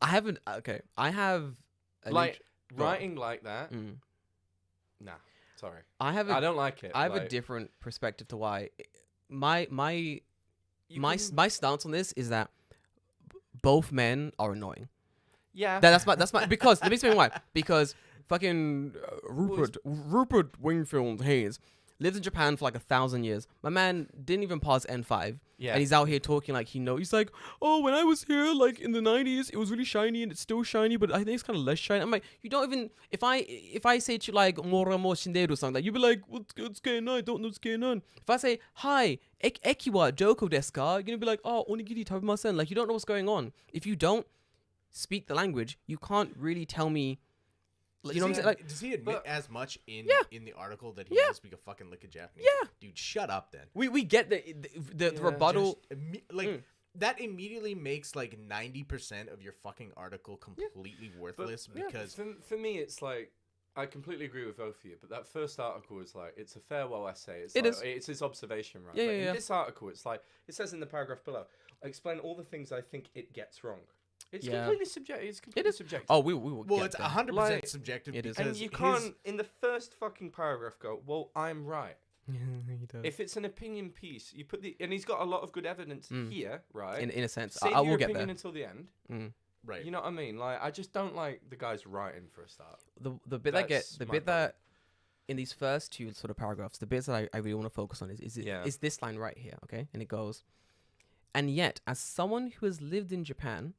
I haven't. Okay, I have. Writing like that, nah, sorry. I don't like it. I have a different perspective to why. My stance on this is that both men are annoying. Yeah. That's my because let me explain why. Because fucking Rupert Wingfield Haynes lived in Japan for like 1,000 years. My man didn't even pass N5. Yeah. And he's out here talking like he knows. He's like, oh, when I was here, like in the 90s, it was really shiny and it's still shiny, but I think it's kind of less shiny. I'm like, you don't even, if I say to you like, Mora mo shinderu or something, like, you'd be like, what's going on? I don't know what's going on. If I say, hi, eki wa joko desu ka? You're going to be like, oh, onigiri tabemasen. Like, you don't know what's going on. If you don't speak the language, you can't really tell me. You know what I'm saying? Like, does he admit as much in the article that he doesn't speak a fucking lick of Japanese? Yeah. Dude, shut up then. We get the rebuttal. That immediately makes like 90% of your fucking article completely worthless because for me it's like I completely agree with both of you, but that first article is like it's a farewell essay. It's his observation, right? In this article, it's like it says in the paragraph below, I explain all the things I think it gets wrong. It's completely subjective. It's completely subjective. Oh, we will. Well, it's 100% subjective. It is. And you can't, in the first fucking paragraph, go, "Well, I'm right." He does. If it's an opinion piece, you put and he's got a lot of good evidence here, right? In a sense, Save I your will get opinion there. until the end. Right. You know what I mean? Like, I just don't like the guy's writing for a start. The bit that in these first two sort of paragraphs, the bits that I really want to focus on is this line right here, okay? And it goes, and yet, as someone who has lived in Japan.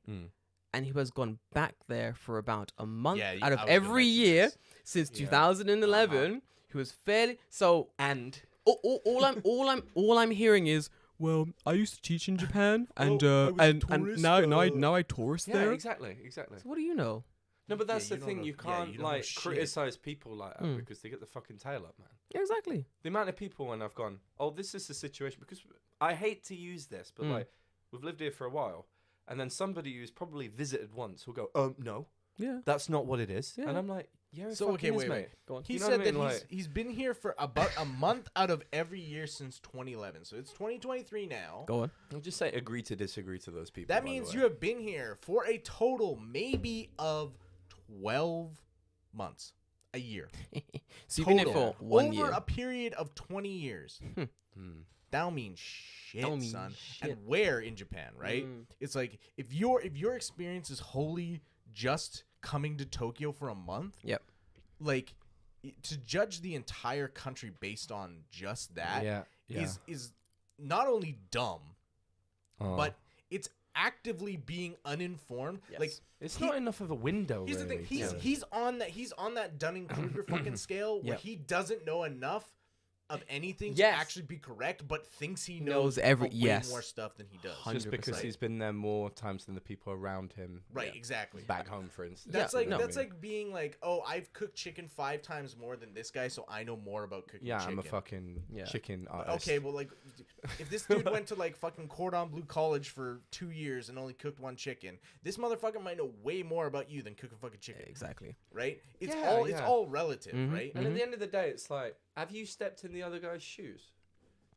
And who has gone back there for about a month out of every year since 2011, who is fairly so. And all I'm hearing is, well, I used to teach in Japan, and now I tourist there. Yeah, exactly. So what do you know? No, but that's the thing. You can't criticize people like that because they get the fucking tail up, man. Yeah, exactly. The amount of people when I've gone, oh, this is the situation, because I hate to use this, but like we've lived here for a while. And then somebody who's probably visited once will go, no, that's not what it is. Yeah. And I'm like, yeah, so okay, wait. Go on. He said that he's been here for about a month out of every year since 2011. So it's 2023 now. Go on. I'll just say agree to disagree to those people. That means you have been here for a total maybe of 12 months, a year. So you've been here for 1 year. Over a period of 20 years. That don't mean shit, son. And where in Japan, right? It's like if your experience is wholly just coming to Tokyo for a month, like to judge the entire country based on just that is not only dumb, but it's actively being uninformed. Like it's not enough of a window. Here's the thing: he's on that Dunning-Kruger fucking scale where he doesn't know enough of anything Yes. to actually be correct, but thinks he Knows knows every- way yes. more stuff than he does. 100%. Just because he's been there more times than the people around him. Right, exactly. Back home, for instance. That's Yeah, like no. that's like being like, oh, I've cooked chicken 5 times more than this guy, so I know more about cooking Yeah, chicken. I'm a fucking Yeah. chicken artist. Okay, well, like, if this dude went to like fucking Cordon Bleu College for 2 years and only cooked 1 chicken, this motherfucker might know way more about you than cooking fucking chicken, Exactly. right? It's Yeah, all it's yeah. all relative, Mhm. right? And at the end of the day, it's like, have you stepped in the other guy's shoes?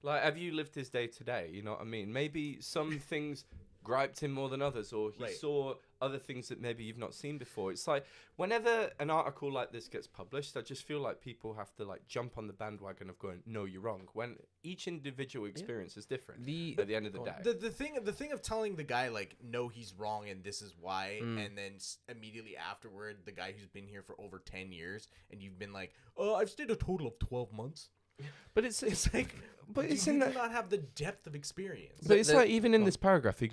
Like, have you lived his day to day? You know what I mean? Maybe some things griped him more than others, or he Right. saw other things that maybe you've not seen before. It's like, whenever an article like this gets published, I just feel like people have to like jump on the bandwagon of going, no, you're wrong. When each individual experience is different at the end of the Go on. day. The thing of telling the guy like, no, he's wrong and this is why, Mm. and then immediately afterward, the guy who's been here for over 10 years, and you've been like, oh, I've stayed a total of 12 months. But it's Like, but it's you in do that. not have the depth of experience. But it's the- like, even in this paragraph, he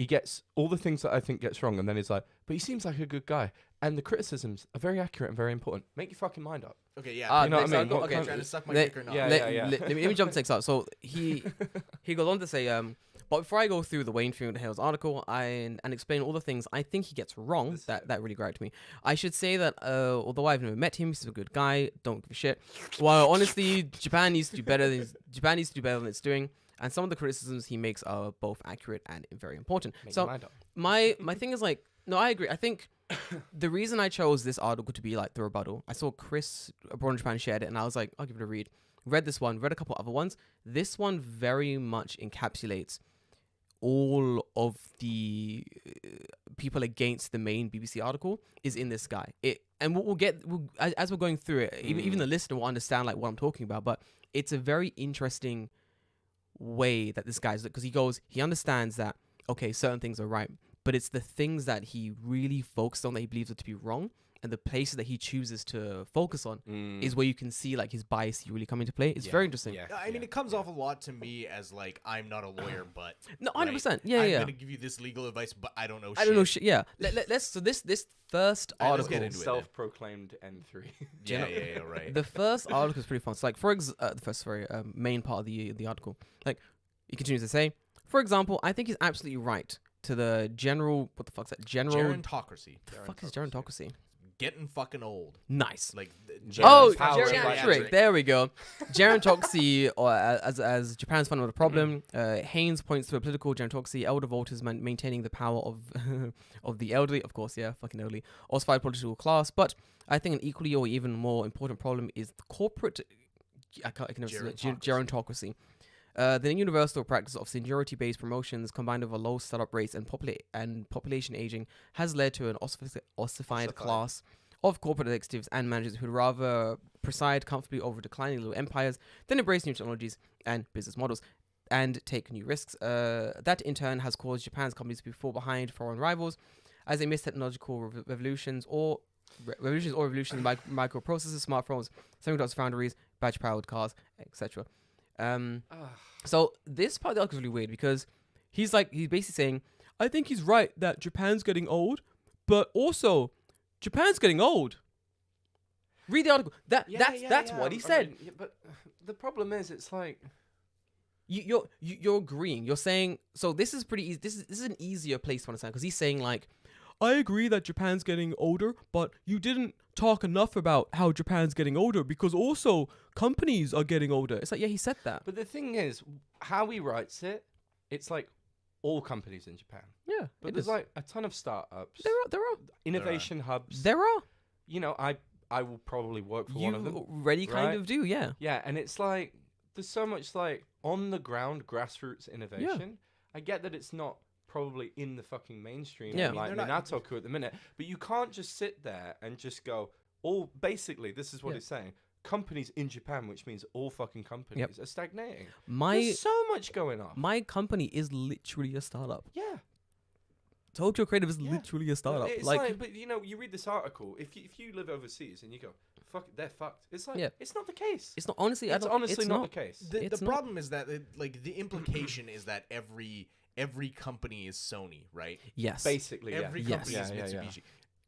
gets all the things that I think gets wrong, and then he's like, but he seems like a good guy, and the criticisms are very accurate and very important. Make your fucking mind up. Okay, yeah. Ah, You know what I so mean? go- What okay, kind trying to of- suck my let- dick or not? Yeah, let me jump things out. So he goes on to say, but before I go through the Wayne Field Hills article and explain all the things I think he gets wrong, that really grabbed me. I should say that although I've never met him, he's a good guy. Don't give a shit. While honestly, Japan needs to do better than it's doing. And some of the criticisms he makes are both accurate and very important. Make So your mind up. my thing is like, no, I agree. I think the reason I chose this article to be like the rebuttal, I saw Chris Abroad in Japan shared it, and I was like, I'll give it a read. Read this one, read a couple other ones. This one very much encapsulates all of the people against the main BBC article is in this guy. And we'll get as we're going through it, even the listener will understand like what I'm talking about. But it's a very interesting way that this guy's, because he understands that okay, certain things are right, but it's the things that he really focused on that he believes are to be wrong, and the places that he chooses to focus on is where you can see like his bias really come into play. It's very interesting. Yeah. I mean, it comes off a lot to me as like, I'm not a lawyer, but No, right? 100%. Yeah, I'm yeah. gonna give you this legal advice, but I don't know. I don't know shit. Yeah. Let's so this first Alright, let's article. get into it. Self-proclaimed N3. Yeah, right. The first article is pretty fun. So like the first main part of the article. Like he continues to say, for example, I think he's absolutely right to the general. What the fuck's that? Gerontocracy. The fuck is gerontocracy? Getting fucking old. Nice. Like Oh, Power geriatric. There we go. Gerontocracy, or as Japan's fundamental problem. Haynes points to a political gerontocracy. Elder voters maintaining the power of of the elderly. Of course, yeah, fucking elderly. Ossified political class. But I think an equally or even more important problem is the corporate. I can never say it, gerontocracy. The universal practice of seniority-based promotions combined with a low startup rates and population aging has led to an ossified class of corporate executives and managers who would rather preside comfortably over declining little empires than embrace new technologies and business models and take new risks. That in turn has caused Japan's companies to be fall behind foreign rivals as they miss technological revolutions in microprocessors, smartphones, semiconductor foundries, battery-powered cars, etc. So this part of the article is really weird because he's basically saying, I think he's right that Japan's getting old, but also Japan's getting old. Read the article. That's what he said. But the problem is, it's like You're agreeing. You're saying, so this is pretty easy. This is an easier place to understand because he's saying like, I agree that Japan's getting older, but you didn't talk enough about how Japan's getting older because also companies are getting older. It's like, yeah, he said that. But the thing is, how he writes it, it's like all companies in Japan. Yeah, But there's like a ton of startups, there are. innovation hubs. There are. You know, I will probably work for one of them. You already kind right? of do, yeah. Yeah, and it's like there's so much like on the ground grassroots innovation. I get that it's not probably in the fucking mainstream, Yeah. like Minatoku at the minute, but you can't just sit there and just go, basically, this is what he's saying. Companies in Japan, which means all fucking companies, are stagnating. There's so much going on. My company is literally a startup. Yeah. Tokyo Creative is literally a startup. It's like, but you know, you read this article, if you live overseas and you go, fuck, they're fucked. It's like, it's not the case. It's not, honestly, It's honestly not the case. The problem is that like the implication is that every company is Sony, right? Yes. Basically, Every yeah. company Yeah, is yeah, yeah. Mitsubishi.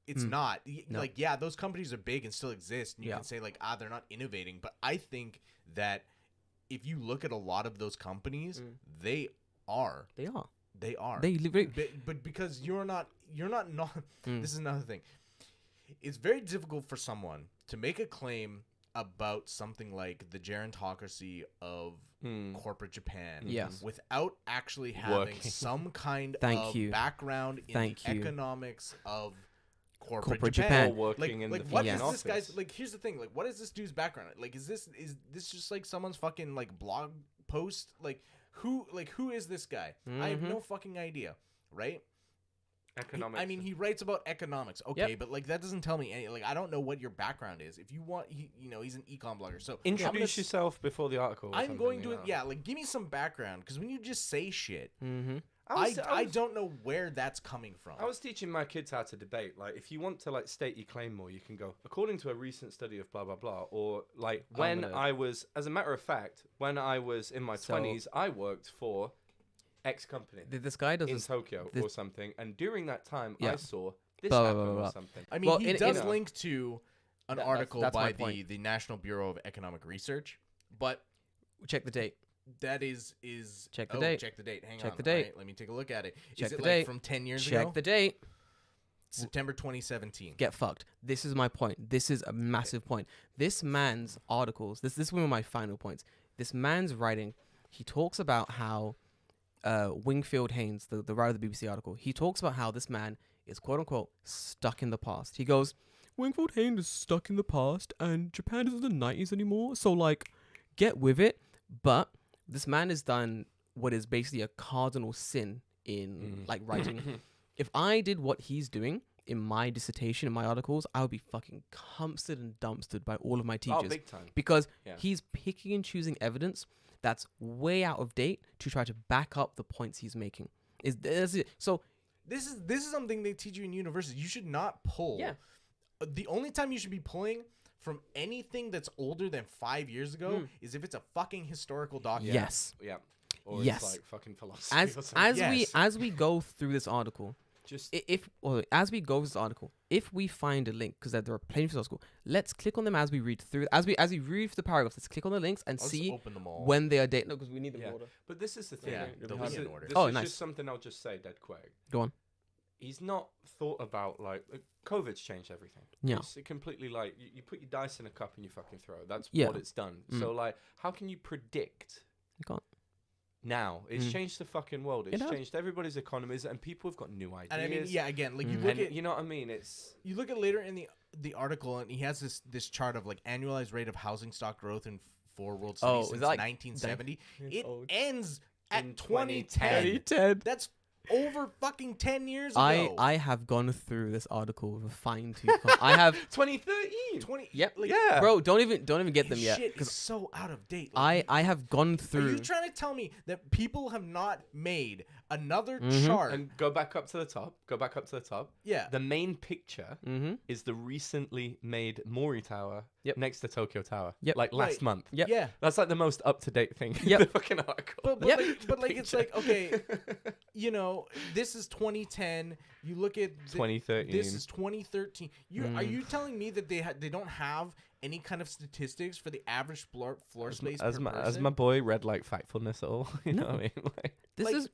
It's not. No. Like, yeah, those companies are big and still exist, and you Yeah. can say like, they're not innovating. But I think that if you look at a lot of those companies, they are. They are. They are. They literally. But because you're not. This is another thing. It's very difficult for someone to make a claim about something like the gerontocracy of corporate Japan Yes. without actually having Working. some kind Thank of you. background in Thank the you. economics of Corporate Japan. Japan. Or working in Like the what fucking is this office. guy's like? Here's the thing. Like, what is this dude's background? Like, is this just like someone's fucking like blog post? Like, who is this guy? I have no fucking idea. Right? Economics. I mean, he writes about economics. Okay, Yep. but like that doesn't tell me any. Like, I don't know what your background is. If you want, he's an econ blogger. So introduce yourself before the article. or I'm something, going you to know. yeah. Like, give me some background because when you just say shit, Mm-hmm. I don't know where that's coming from. I was teaching my kids how to debate. Like, if you want to like state your claim more, you can go according to a recent study of blah blah blah, or like when gonna- I was, as a matter of fact, when I was in my So- 20s, I worked for X company This guy in doesn't. Tokyo this- or something, and during that time, Yeah. I saw this Blah, blah, happen blah, or blah. something. I mean, Well, he in- does in- link to an That's- article that's my by point. the National Bureau of Economic Research, but Check the date. that is Check the date. Check the date. Hang Check on. the date. Alright, let me take a look at it. Check Is it the like date. from 10 years Check ago? the date. September 2017. Get fucked. This is my point. This is a massive point. This man's articles. This is one of my final points. This man's writing. He talks about how Wingfield Haynes, the writer of the BBC article, he talks about how this man is quote unquote stuck in the past. He goes, Wingfield Haynes is stuck in the past and Japan isn't the 90s anymore. So like, get with it. But this man has done what is basically a cardinal sin in like writing. If I did what he's doing in my dissertation, in my articles, I would be fucking cumpstered and dumpstered by all of my teachers. Oh, big time. Because Yeah. he's picking and choosing evidence that's way out of date to try to back up the points he's making. Is it? So This is something they teach you in university. You should not pull. Yeah. The only time you should be pulling from anything that's older than 5 years ago is if it's a fucking historical document. yes, Yeah. Or Yes. it's like fucking philosophy or something. as Yes. we go through this article, Just as we go through this article, if we find a link, because there are plenty of this article, let's click on them as we read through. As we read through the paragraphs, let's click on the links and I'll just see open them all. when they are dated. No, because we need them in Yeah. order. But this is the thing. Yeah, this they'll be is, in order. this Oh, is nice. just something I'll just say, dead quick. Go on. He's not thought about like COVID's changed everything. Yeah. It's completely like you put your dice in a cup and you fucking throw it. That's Yeah. what it's done. Mm. So like, how can you predict You can't. now? It's changed the fucking world. It's has. changed everybody's economies, and people have got new ideas. and I mean, yeah, again, like you Mhm. look And at you know what I mean? It's you look at later in the article, and he has this chart of like annualized rate of housing stock growth in four world cities Oh, is since that like 1970. It old. ends at In 2010. 2010. That's over fucking 10 years ago. I have gone through this article with a fine tooth comb. I have 2013. 20. Yep. Like, Yeah. Bro, don't even get them his yet. shit is Because so out of date. Like, I have gone are through. you trying to tell me that people have not made another Mhm. chart? And go back up to the top. Go back up to the top. yeah. The main picture Mm-hmm. is the recently made Mori Tower Yep. next to Tokyo Tower. Yep. Like last Right. month. Yep. Yeah. That's like the most up to date thing in Yep. the fucking article. But Yep. like it's like, okay, you know, this is 2010. You look at 2013. This is 2013. Are Mm. you telling me that they don't have any kind of statistics for the average floor space as per my person? boy read like factfulness at all. You know what I mean? Like, This Like, is.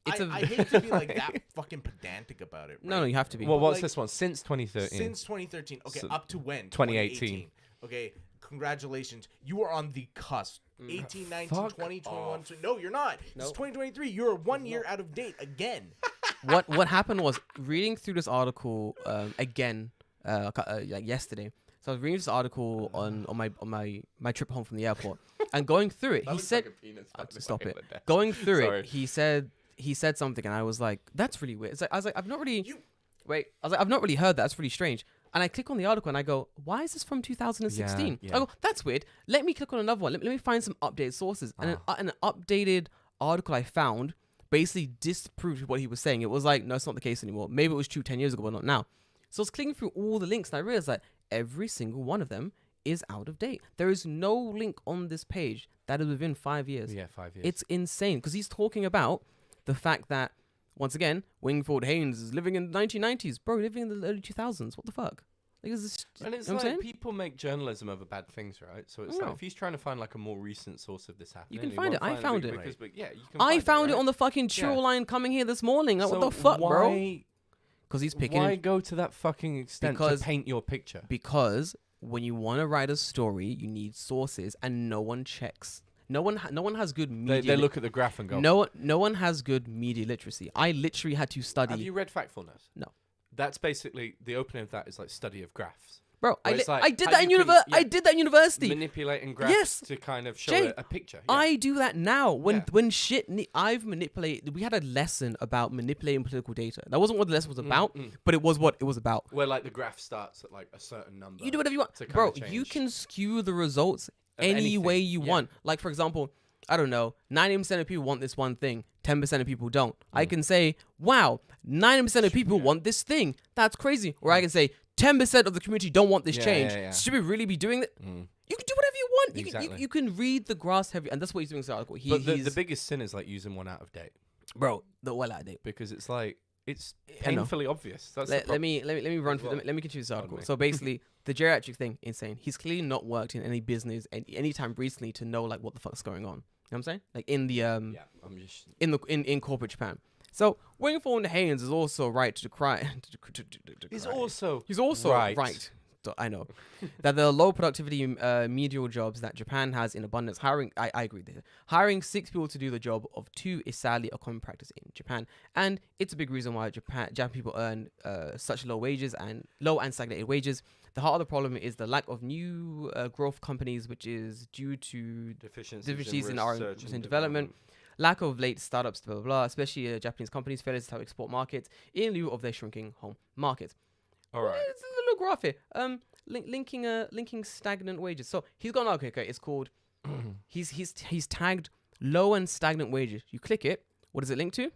It's I hate to be like that fucking pedantic about it. No, right? you have to be. well, what's like, this one? Since 2013. Since 2013. Okay, So, up to when? 2018. Okay, congratulations. You are on the cusp. 18, 19, Fuck 20, 21. off. No, you're not. It's Nope. 2023. You're 1 year out of date again. what happened was reading through this article again like yesterday. So I was reading this article on my trip home from the airport and going through it. That He looks said, like a penis "Stop by it." the desk. Going through Sorry. it, he said something, and I was like, "That's really weird." It's like, I was like, "I've not really You- wait." I was like, "I've not really heard that. That's really strange." And I click on the article and I go, "Why is this from 2016?" Yeah, I go, "That's weird. Let me click on another one. Let me find some updated sources." And an updated article I found basically disproved what he was saying. It was like, no, it's not the case anymore. Maybe it was true 10 years ago, but not now. So I was clicking through all the links and I realized that every single one of them is out of date. There is no link on this page that is within 5 years. Yeah, 5 years. It's insane because he's talking about the fact that, once again, Wingfield Haynes is living in the 1990s. Bro, living in the early 2000s. What the fuck? Like, it's just, And it's you know what I'm like saying? people make journalism over bad things, right? So it's No. like if he's trying to find like a more recent source of this happening, can he find won't it. I found it. because, but yeah, you can. I find found it right? on the fucking Yeah. True line coming here this morning. Like, So what the fuck, bro? why, Because he's picking Why it. go to that fucking extent Because- to paint your picture? Because when you want to write a story, you need sources, and no one checks. No one has good media. They look at the graph and go, No one has good media literacy. I literally had to study. Have you read Factfulness? No. That's basically the opening of that is like study of graphs. Bro, Where it's like I did how that in you can- university. yeah. I did that in university. Manipulating graphs Yes. to kind of show Jay, a picture. Yeah. I do that now. Yeah. When shit, I've manipulated. We had a lesson about manipulating political data. That wasn't what the lesson was about, but it was what it was about. Where like the graph starts at like a certain number. You do whatever you want, to kinda bro. change You can skew the results of any anything. way you Yeah. want. Like, for example, I don't know, 90% of people want this one thing, 10% of people don't. I can say, wow, 90% of people want this thing. That's crazy. Or I can say, 10% of the community don't want this Yeah, change. yeah, yeah. Should we really be doing that? Mm. You can do whatever you want. Exactly. You can read the grass heavy, and that's what he's doing in this article. But the He's biggest sin is like using one out of date bro, the well out of date. because it's like it's I know. painfully obvious. That's Let me run as through. well. Let me continue this article. me. So basically, the geriatric thing, insane. He's clearly not worked in any business any time recently to know like what the fuck's going on. You know what I'm saying? Like in the Yeah, I'm just. in corporate Japan. So Wingfold Haynes is also right to decry. He's also right. So I know that the low productivity medial jobs that Japan has in abundance. I agree with this. Hiring 6 people to do the job of 2 is sadly a common practice in Japan, and it's a big reason why Japan people earn such low and stagnated wages. The heart of the problem is the lack of new growth companies, which is due to deficiencies in research in development. Lack of late startups, blah, blah, blah, especially Japanese companies' failures to export markets in lieu of their shrinking home markets. All right. It's a little graph here. Linking stagnant wages. So he's gone, okay, it's called, he's tagged low and stagnant wages. You click it, what does it link to?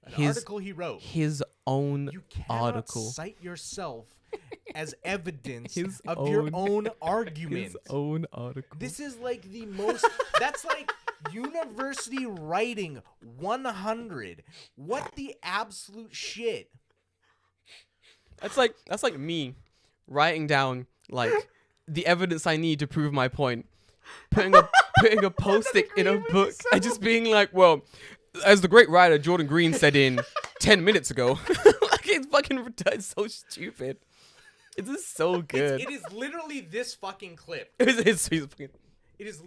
An article he wrote. His own You cannot article. cite yourself as evidence His of your own- own argument. His own article. This is like the most. That's like university writing 100. What the absolute shit? That's like me writing down like the evidence I need to prove my point, putting a post-it in a book, and just being like, well, as the great writer Jordan Green said in 10 minutes ago. Like, it's fucking it's so stupid. It's just so good. It is literally this fucking clip. It's fucking. It is.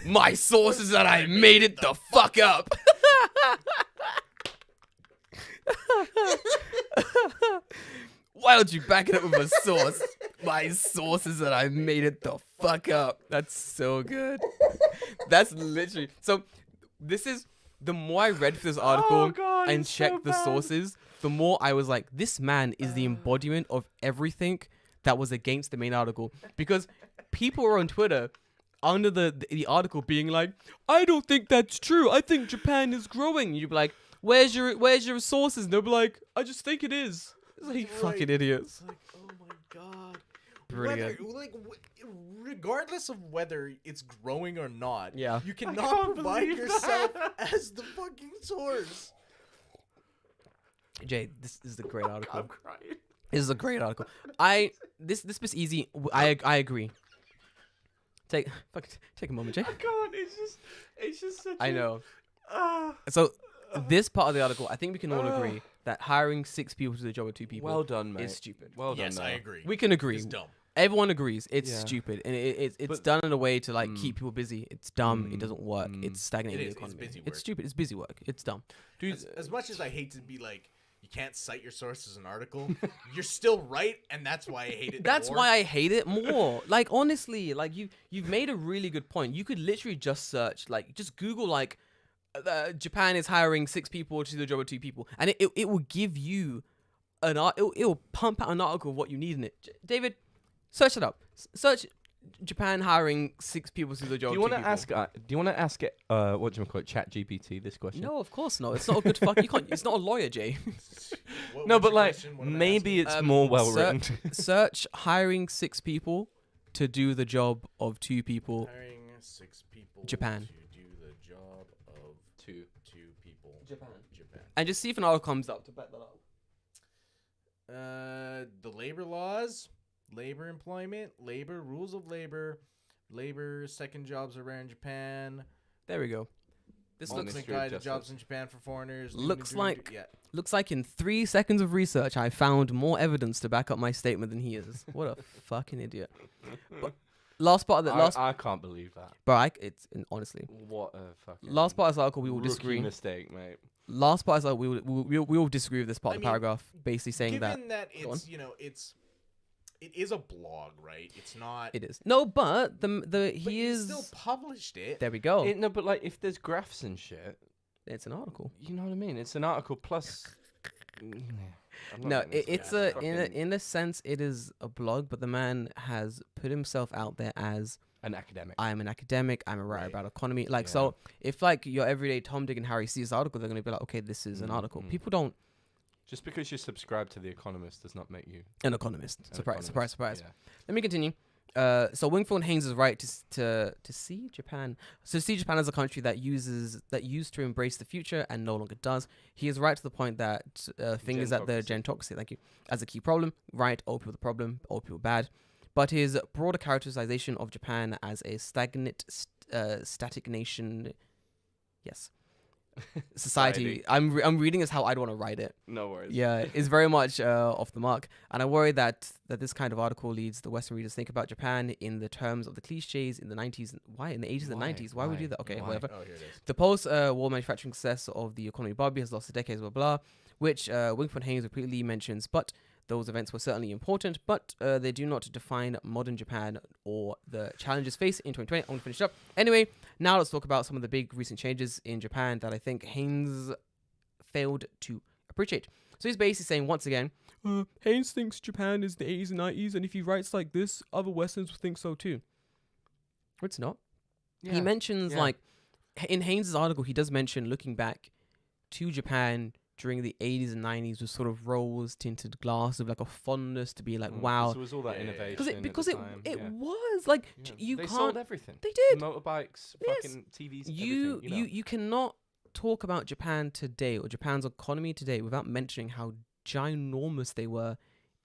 My source is that I made it the fuck up. Why don't you back it up with a source? My source is that I made it the fuck up. That's so good. That's literally so. This is the more I read for this article God, and it's so checked the bad. sources, the more I was like, this man is the embodiment of everything that was against the main article. Because people were on Twitter under the article being like, I don't think that's true. I think Japan is growing. You'd be like, where's your sources? And they'll be like, I just think it is. It's like, you fucking idiots. It's like, oh my god. Brilliant. Regardless of whether it's growing or not, Yeah. you cannot provide yourself as the fucking source. Jay, this is a great article. I'm crying. This is a great article. This bit's easy. I agree. Take a moment, Jay. God, it's just such. I know. Ah. So this part of the article, I think we can all agree that hiring 6 people to do the job of 2 people Well done, mate. is stupid. Well done, Yes, I Noah. agree. We can agree. It's dumb. Everyone agrees it's Yeah. stupid, and it's But- done in a way to like keep people busy. It's dumb. It doesn't work. It's It stagnating is, the it's economy. busy It's work. stupid. It's busy work. It's dumb. Dude, As much as I hate to be like, you can't cite your source as an article, you're still right, and that's why I hate it. That's more. why I hate it more. Like, honestly, like you've made a really good point. You could literally just search, like, just Google like Japan is hiring 6 people to do the job of 2 people, and it will give you an it will pump out an article of what you need in it. David, search it up. Search Japan hiring 6 people to do the job. do you want want to ask? Do you want to ask it? What do you call it? Chat GPT. This question. No, of course not. It's not a good fuck. You can't. It's not a lawyer, Jay. No, What's but your like question? What am I maybe asking? it's more well sir- written. Search hiring 6 people to do the job of 2 people. Hiring 6 people Japan. to do the job of Two. 2 people. Japan. Japan. And just see if an article comes up to back that up. The labor laws, labor employment, labor rules of labor, second jobs are rare in Japan. There we go. This looks Ultimate guide to jobs in Japan for foreigners. looks like in 3 seconds of research, I found more evidence to back up my statement than he is. What a fucking idiot. But last part of the I can't believe that. But honestly, What a fucking last part of this article we will rookie disagree. mistake, mate. Last part is like we will disagree with this part of the paragraph, basically saying that given that it's it is a blog, right? It's not. it is no, but But he he is. still published it. There we go. No, but like if there's graphs and shit, It's an article. you know what I mean? It's an article plus. No, it's in a sense it is a blog, but the man has put himself out there as an academic. I'm an academic. I'm a writer Right. about economy. Like Yeah. so, if like your everyday Tom, Dick, and Harry sees this article, they're gonna be like, okay, this is an article. People don't. Just because you subscribe to The Economist does not make you An economist. an Surprise! economist. Surprise! Yeah. Let me continue. So Wingfield and Haynes is right to see Japan. So see Japan as a country that used to embrace the future and no longer does. He is right to the point that fingers at the gentoxicity. Thank you. As a key problem, right? Old people the problem. Old people bad. But his broader characterization of Japan as a stagnant, static nation. Yes. Society. I'm reading as how I'd want to write it. No worries. Yeah, it's very much off the mark. And I worry that this kind of article leads the Western readers to think about Japan in the terms of the cliches in the 90s. Why? In the 80s and 90s? Why would we do that? Okay, Why? whatever. Oh, here it is. The post-war manufacturing success of the economy Barbie has lost the decades, blah, blah, which Wingfield Haynes repeatedly mentions, but those events were certainly important, but they do not define modern Japan or the challenges faced in 2020. I want to finish up. Anyway, now let's talk about some of the big recent changes in Japan that I think Haynes failed to appreciate. So he's basically saying, once again, Haynes thinks Japan is the 80s and 90s, and if he writes like this, other Westerns will think so too. It's not. He mentions, like, in Haynes' article, he does mention looking back to Japan during the 80s and 90s with sort of rose-tinted glass of like a fondness to be like, wow. There was all that innovation. Because at it the time, it yeah. was like Yeah. you They can't. sold everything. They did. Motorbikes, Yes. fucking TVs. You everything, you know. you cannot talk about Japan today or Japan's economy today without mentioning how ginormous they were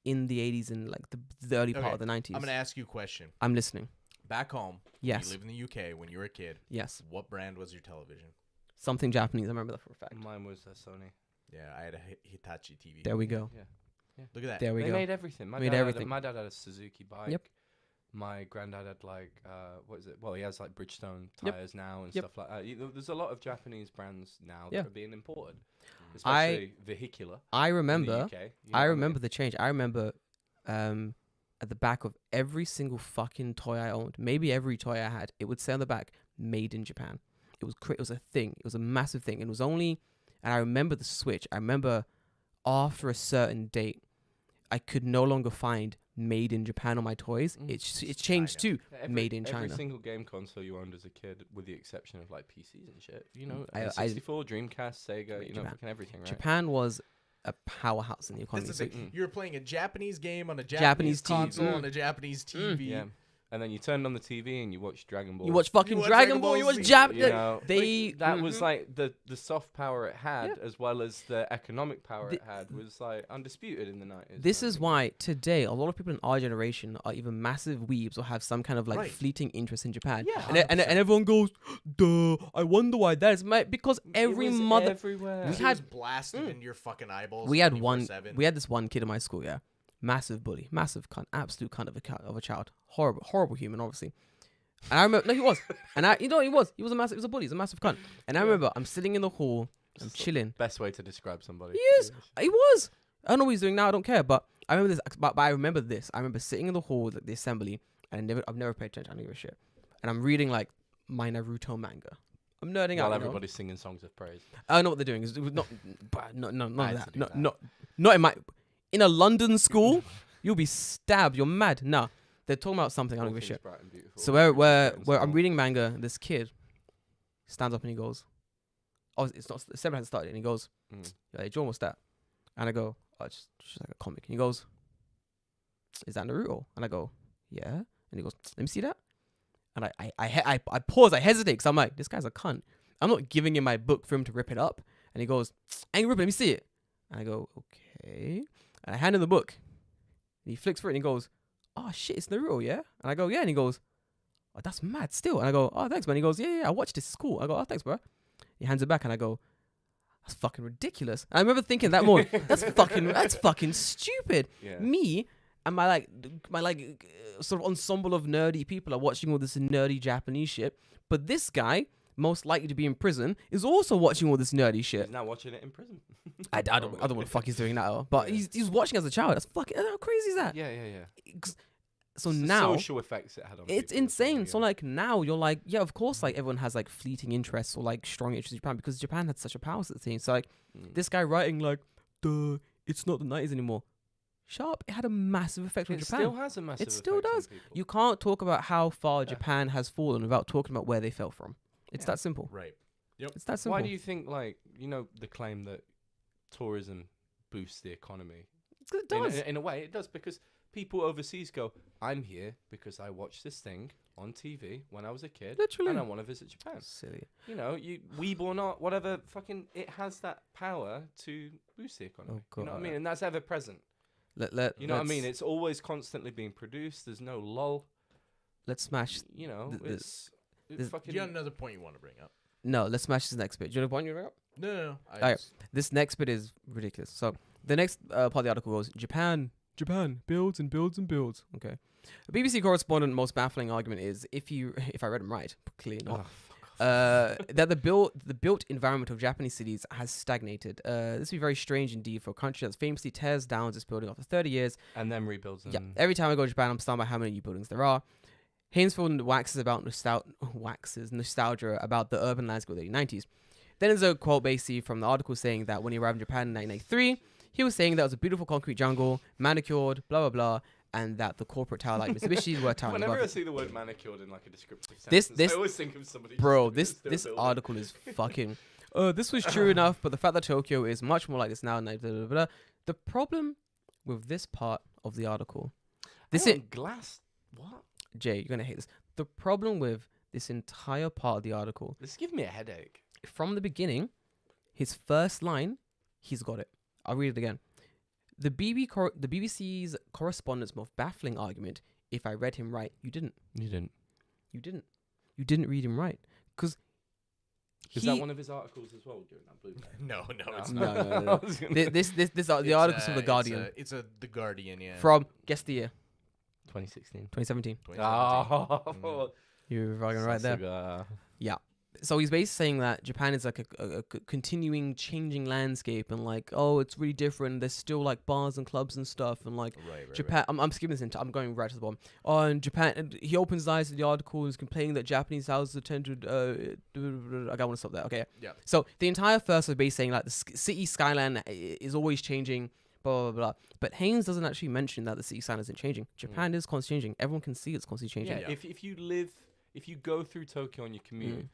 in the 80s and like the early part Okay, of the 90s. I'm gonna ask you a question. I'm listening. Back home, Yes. you live in the UK. When you were a kid, Yes. what brand was your television? Something Japanese. I remember that for a fact. Mine was Sony. Yeah, I had a Hitachi TV. There we go. Yeah. Look at that. There we They go. made everything. Made everything. My dad had a Suzuki bike. Yep. My granddad had like what is it? Well, he has like Bridgestone Yep. tires now and Yep. stuff like that. There's a lot of Japanese brands now Yeah. that are being imported, I especially vehicular. I in the remember. UK, you know I what mean? remember the change. I remember at the back of every single fucking toy I owned, maybe every toy I had, it would say on the back, made in Japan. It was a thing. It was a massive thing. It was only, and I remember the switch. I remember after a certain date, I could no longer find made in Japan on my toys. It changed China. too. Yeah, made in Every China. single game console you owned as a kid, with the exception of like PCs and shit, you know, I- 64, Dreamcast, Sega, Made you know, Japan. fucking everything, right? Japan was a powerhouse in the economy. That's the So thing. You're playing a Japanese game on a Japanese Japanese TV. console on a Japanese TV. Yeah. And then you turned on the TV and you watched Dragon Ball. you watch fucking You watch Dragon Dragon Ball. Ball You watch Z. Jap. You know, They that was mhm. like the soft power it had, Yeah. as well as the economic power The- it had, was like undisputed in the 90s. This you know is what I mean? why today a lot of people in our generation are either massive weebs or have some kind of like Right. fleeting interest in Japan. Yeah, and everyone goes, duh. I wonder why that is. Because every It was mother. everywhere. We It had- was blasted in your fucking eyeballs. We had 24/7. We had this one kid in my school. Yeah, massive bully, massive cunt, absolute cunt of a child. Horrible human, obviously. And I remember, no, he was, and he was. He was a bully. He's a massive cunt. And I remember, I'm sitting in the hall, I'm Just the chilling. Best way to describe somebody. He is. He was. I don't know what he's doing now. I don't care. But I remember this. But I remember this. I remember sitting in the hall at the assembly, and I've never paid attention. I don't give a shit. And I'm reading like my Naruto manga. I'm nerding out. While you know? everybody's singing songs of praise. I know what they're doing. It was not, but no, none I of had that. to do No, that. not in a London school. You'll be stabbed. You're mad. No, they're talking about something. I don't All give a things shit. bright and beautiful, So riches where great and I'm small. reading manga, this kid stands up and he goes, "Oh, it's not. The seven hasn't started." And he goes, Mm. "Yeah, John, what's that?" And I go, "Oh, it's just like a comic." And he goes, "Is that Naruto?" And I go, "Yeah." And he goes, "Let me see that." And I pause. I hesitate because I'm like, this guy's a cunt. I'm not giving him my book for him to rip it up. And he goes, Angry Ripper, let me see it. And I go, okay. And I hand him the book. And he flicks through it and he goes, oh shit, it's Naruto, yeah? And I go, yeah. And he goes, oh, that's mad still. And I go, oh, thanks, man. He goes, yeah, I watched this. It's cool. I go, oh, thanks, bro. He hands it back and I go, that's fucking ridiculous. And I remember thinking that morning, that's fucking stupid. Yeah. Me and my sort of ensemble of nerdy people are watching all this nerdy Japanese shit. But this guy, most likely to be in prison, is also watching all this nerdy shit. He's now watching it in prison. I don't know what the fuck he's doing now. But he's watching as a child. That's fucking, how crazy is that? Yeah. So It's the now social effects it had on it's people as well, insane. yeah. So like now you're like, yeah, of course, like everyone has like fleeting interests or like strong interests in Japan because Japan had such a power thing. So like this guy writing like, duh, it's not the 90s anymore. Sharp, it had a massive effect on It Japan. still has a massive It still effect on does. people. You can't talk about how far Japan has fallen without talking about where they fell from. It's Yeah. that simple. Right. It's that simple. Why do you think, like, the claim that tourism boosts the economy? It's 'cause it does. In a way, it does, because people overseas go, I'm here because I watched this thing on TV when I was a kid. Literally. And I want to visit Japan. Silly. You weeb or not, whatever, fucking, it has that power to boost the economy. Oh, You know what I God. mean? And that's ever present. Let You know what I mean? let's- It's always constantly being produced. There's no lull. Let's smash. It's this- fucking. Do you have another point you want to bring up? No, let's smash this next bit. Do you know what you bring up? No. Alright. This next bit is ridiculous. So the next part of the article goes, Japan builds and builds and builds. Okay. A BBC correspondent most baffling argument is if I read him right, clearly not. That the built environment of Japanese cities has stagnated. This would be very strange indeed for a country that famously tears down its building after 30 years. And then rebuilds them. Yeah. Every time I go to Japan, I'm stunned by how many new buildings there are. Hainsfield waxes nostalgia about the urban landscape of the 90s. Then there's a quote basically from the article saying that when he arrived in Japan in 1993, he was saying that it was a beautiful concrete jungle, manicured, blah, blah, blah, and that the corporate tower like Mitsubishi's were towering Whenever above I it. see the word manicured in like a descriptive This- sentence, I always think of somebody. Bro, just this building. article is fucking... this was true enough, but the fact that Tokyo is much more like this now... Blah, blah, blah, blah. The problem with this part of the article... Hang on, glass. What? Jay, you're going to hate this. The problem with this entire part of the article... This gives me a headache. From the beginning, his first line, he's got it. I'll read it again. The BBC's correspondent's most baffling argument, if I read him right, you didn't. You didn't. You didn't read him right. Because Is that one of his articles as well during that blue? No, it's No, not. no, no. The article's from The Guardian. It's The Guardian, yeah. From, guess the year, 2016. 2017. 2017. Oh, You're fucking right there. Sasuga. Yeah. So he's basically saying that Japan is like a continuing changing landscape and like, oh, it's really different. There's still like bars and clubs and stuff and like Right. Japan. I'm skipping this into. I'm going right to the bottom. And Japan. And he opens his eyes to the article and is complaining that Japanese houses are tended. I want to stop there. Okay. Yeah. So the entire first was basically saying like the city skyline is always changing. Blah blah blah. But Haynes doesn't actually mention that the city skyline isn't changing. Japan is constantly changing. Everyone can see it's constantly changing. Yeah, if you go through Tokyo on your commute,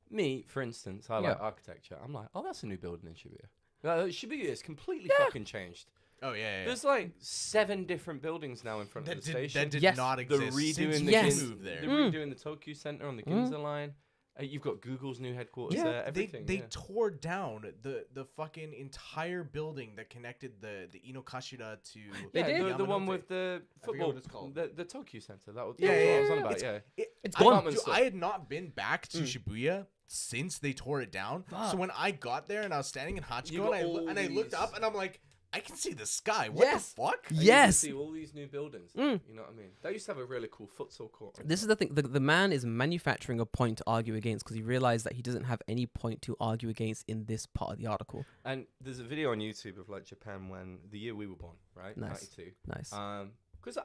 me, for instance, I like architecture. I'm like, oh, that's a new building in Shibuya. Shibuya is completely fucking changed. Oh, yeah. There's like 7 different buildings now in front of the station. That did Yes. not They're exist since redoing we Yes. moved there. They're redoing the Tokyo Center on the Ginza line. You've got Google's new headquarters there. Everything. They tore down the fucking entire building that connected the Inokashira to They did? the one Yamanote. with the I forget football. what it's called. The Tokyo Center. That was Yeah, what I was yeah, on about. it's- Yeah. It's I- gone. dude, I had not been back to Shibuya since they tore it down. So when I got there and I was standing in You Hachiko got and I looked all up and I'm like, I can see the sky. What Yes. the fuck? And you Yes. can see all these new buildings. You know what I mean? They used to have a really cool futsal court. This is the thing. The man is manufacturing a point to argue against because he realized that he doesn't have any point to argue against in this part of the article. And there's a video on YouTube of like Japan when the year we were born, right? Nice. 92. Nice. Because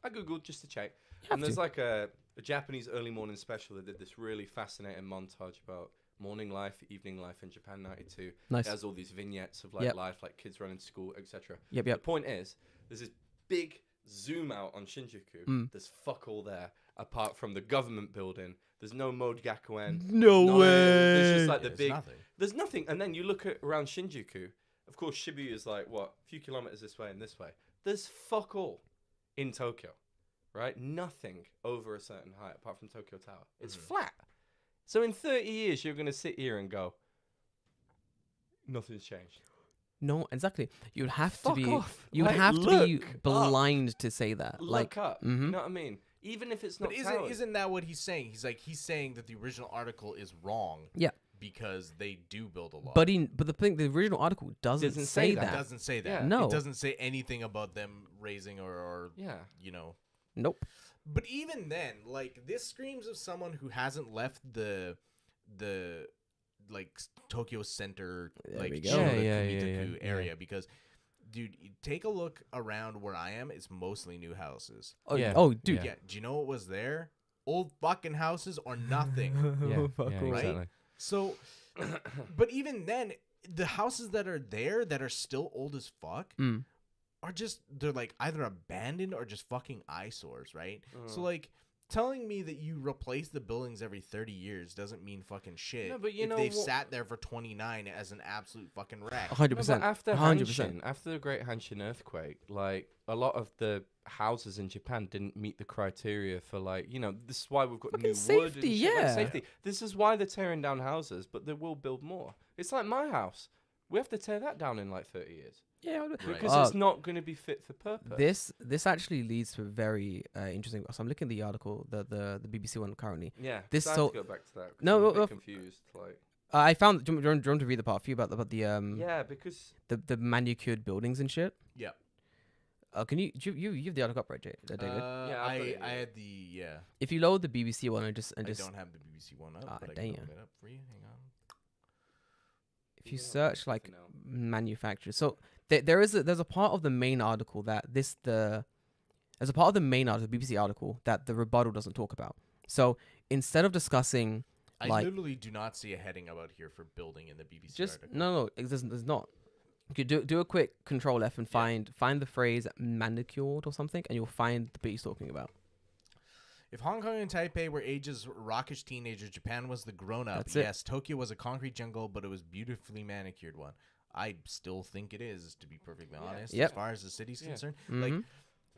I googled just to check, have and there's to. like a Japanese early morning special that did this really fascinating montage about morning life, evening life in Japan 92. Nice. It has all these vignettes of like Yep. life, like kids running to school, etc. Yep. The point is, there's this big zoom out on Shinjuku. There's fuck all there apart from the government building. There's no Mode Gakuen. No way. There's just like the There's big. nothing. There's nothing. And then you look at around Shinjuku. Of course, Shibuya is like what, a few kilometers this way and this way. There's fuck all in Tokyo, right? Nothing over a certain height apart from Tokyo Tower. It's flat. So in 30 years, you're going to sit here and go, nothing's changed. No, exactly. You'd have Fuck to be. off. You would Like, have to be look blind to say that. Look up. mhm. You know what I mean? Even if it's not But towers. isn't that what he's saying? He's saying that the original article is wrong. Yeah. Because they do build a lot. But the thing, the original article doesn't Doesn't say say that. It doesn't say that. Yeah. No. It doesn't say anything about them raising or Yeah. you know. Nope. But even then, like, this screams of someone who hasn't left the like Tokyo Center, There like we go. Shibuya Yeah, Kumitaku yeah. area, because, dude, you take a look around where I am. It's mostly new houses. Oh, Yeah. oh, dude. Yeah. Do you know what was there? Old fucking houses or nothing. Yeah, Fuck yeah, off. right? exactly. So, but even then, the houses that are there that are still old as fuck Mm. are just, they're like either abandoned or just fucking eyesores, right? So Mm. like telling me that you replace the buildings every 30 years doesn't mean fucking shit. No, but you if know they've what- sat there for 29 as an absolute fucking wreck. 100%. No, but after 100%. Hanshin, after the Great Hanshin earthquake, like a lot of the houses in Japan didn't meet the criteria for, like, you know, this is why we've got Fucking new wood safety, and shit, like yeah. safety. This is why they're tearing down houses, but they will build more. It's like my house. We have to tear that down in like 30 years Yeah. Right. because Uh, it's not going to be fit for purpose. This actually leads to a very interesting. So I'm looking at the article, the BBC one currently. Yeah, this so I so- have to go back to that. 'cause No, I'm a well, bit confused. Like, I found. Do you want to read the part for you about the yeah, because the manicured buildings and shit? Yeah. Can you have the article up, right, David? Yeah, I've got it, I yeah. had the, yeah. If you load the BBC one and just I don't have the BBC one up, Ah, but I can damn. open it up for you. Hang on. if you Yeah, search like for now. manufacturers, so there's a part of the main article there's a part of the main article, the BBC article, that the rebuttal doesn't talk about. So instead of discussing, I like, literally do not see a heading about here for building in the BBC just article. no, there's not. You could do a quick Control F and Yeah. find the phrase manicured or something, and you'll find the bit he's talking about. If Hong Kong and Taipei were ages rockish teenagers, Japan was the grown-up. That's it. Yes, Tokyo was a concrete jungle, but it was beautifully manicured one. I still think it is, to be perfectly Yeah. honest, Yep. as far as the city's Yeah. concerned. Mhm. Like,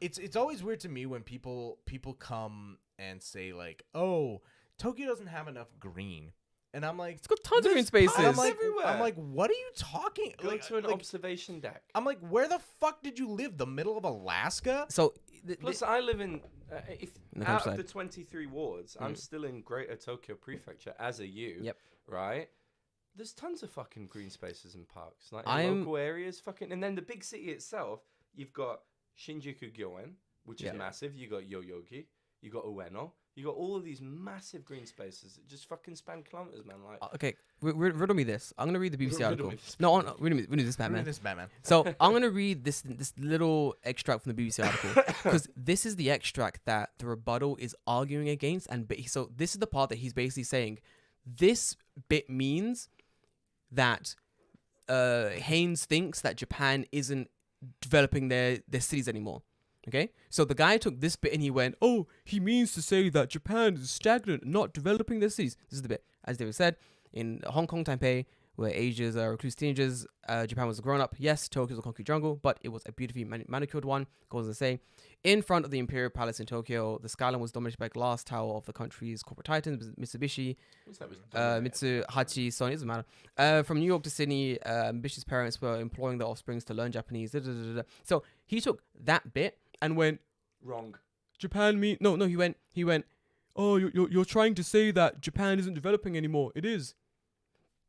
it's always weird to me when people come and say like, "Oh, Tokyo doesn't have enough green," and I'm like, It's got tons of green spaces. I'm like, everywhere. I'm like, what are you talking? Go like, to an like, observation deck. I'm like, where the fuck did you live? The middle of Alaska? So Plus, I live in if In the out of countryside. the 23 wards, I'm still in Greater Tokyo Prefecture as a U. Yep. Right. There's tons of fucking green spaces and parks, like in I'm- local areas. Fucking, and then the big city itself, you've got Shinjuku Gyoen, which Yeah. is massive. You got Yoyogi. You got Ueno. You got all of these massive green spaces that just fucking span kilometers, man. Like, okay, riddle me this. I'm gonna read the BBC Riddle article. me this. No, riddle me this, Look Batman. at this Batman. So I'm gonna read this little extract from the BBC article because this is the extract that the rebuttal is arguing against, and so this is the part that he's basically saying this bit means that Haynes thinks that Japan isn't developing their cities anymore. Okay, so the guy took this bit and he went, "Oh, he means to say that Japan is stagnant, not developing their cities." This is the bit, as David said, in Hong Kong, Taipei, where Asia's recluse teenagers, Japan was a grown-up. Yes, Tokyo's a concrete jungle, but it was a beautifully manicured one. Goes on to say, in front of the Imperial Palace in Tokyo, the skyline was dominated by a glass tower of the country's corporate titans, Mitsubishi, what's that? Was Mitsuhachi, Sony, it doesn't matter. From New York to Sydney, ambitious parents were employing their offsprings to learn Japanese. So he took that bit and went, wrong. Japan mean no. He went. Oh, you're trying to say that Japan isn't developing anymore. It is.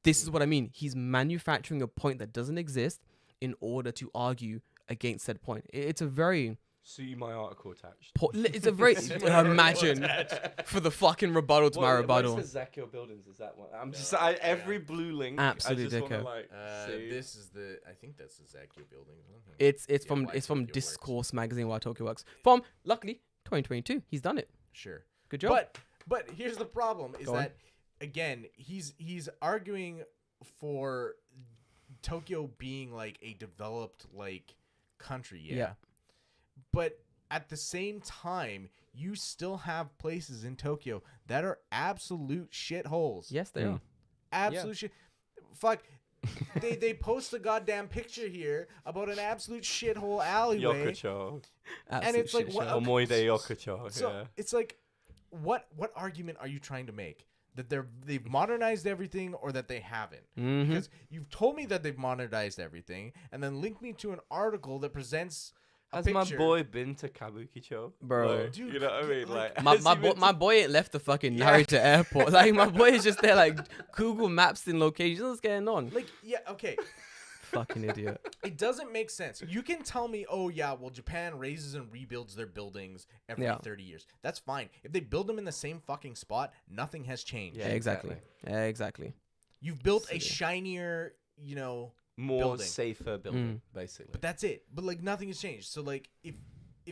This is what I mean. He's manufacturing a point that doesn't exist in order to argue against said point. It's a very See my article attached. it's a very imagine for the fucking rebuttal to my rebuttal. What's the Zakyo buildings? Is that one? I'm just every blue link. Absolute I just wanna, dickhead. like, see. This is the. I think that's the Zakyo building. It's Yeah, from why it's from Tokyo works. Discourse magazine. Why Tokyo works. From luckily 2022. He's done it. Sure. Good job. But here's the problem: is Go on. that again he's arguing for Tokyo being like a developed like country. Yeah. But at the same time, you still have places in Tokyo that are absolute shitholes. Yes, they are. Absolute shit. Fuck. they post a goddamn picture here about an absolute shithole alleyway. Yokocho. And it's like, shit what- show. Omoide Yokocho. So Yeah. it's like, what argument are you trying to make? that they've modernized everything or that they haven't. Mm-hmm. Because you've told me that they've modernized everything, and then linked me to an article that presents a Has my picture. boy been to Kabukicho? Bro. Like, Dude, you know what I mean? like, My has he been my to- boy ain't left the fucking Yeah. Narita airport. Like my boy is just there, like Google Maps in locations. What's going on? Like, yeah, okay. Fucking idiot. It doesn't make sense. You can tell me, oh yeah, well Japan raises and rebuilds their buildings every Yeah. 30 years. That's fine. If they build them in the same fucking spot, nothing has changed. Yeah, exactly. Yeah, exactly. You've built a City. shinier, you know, more building. safer building, basically. but that's it. But like nothing has changed. So like if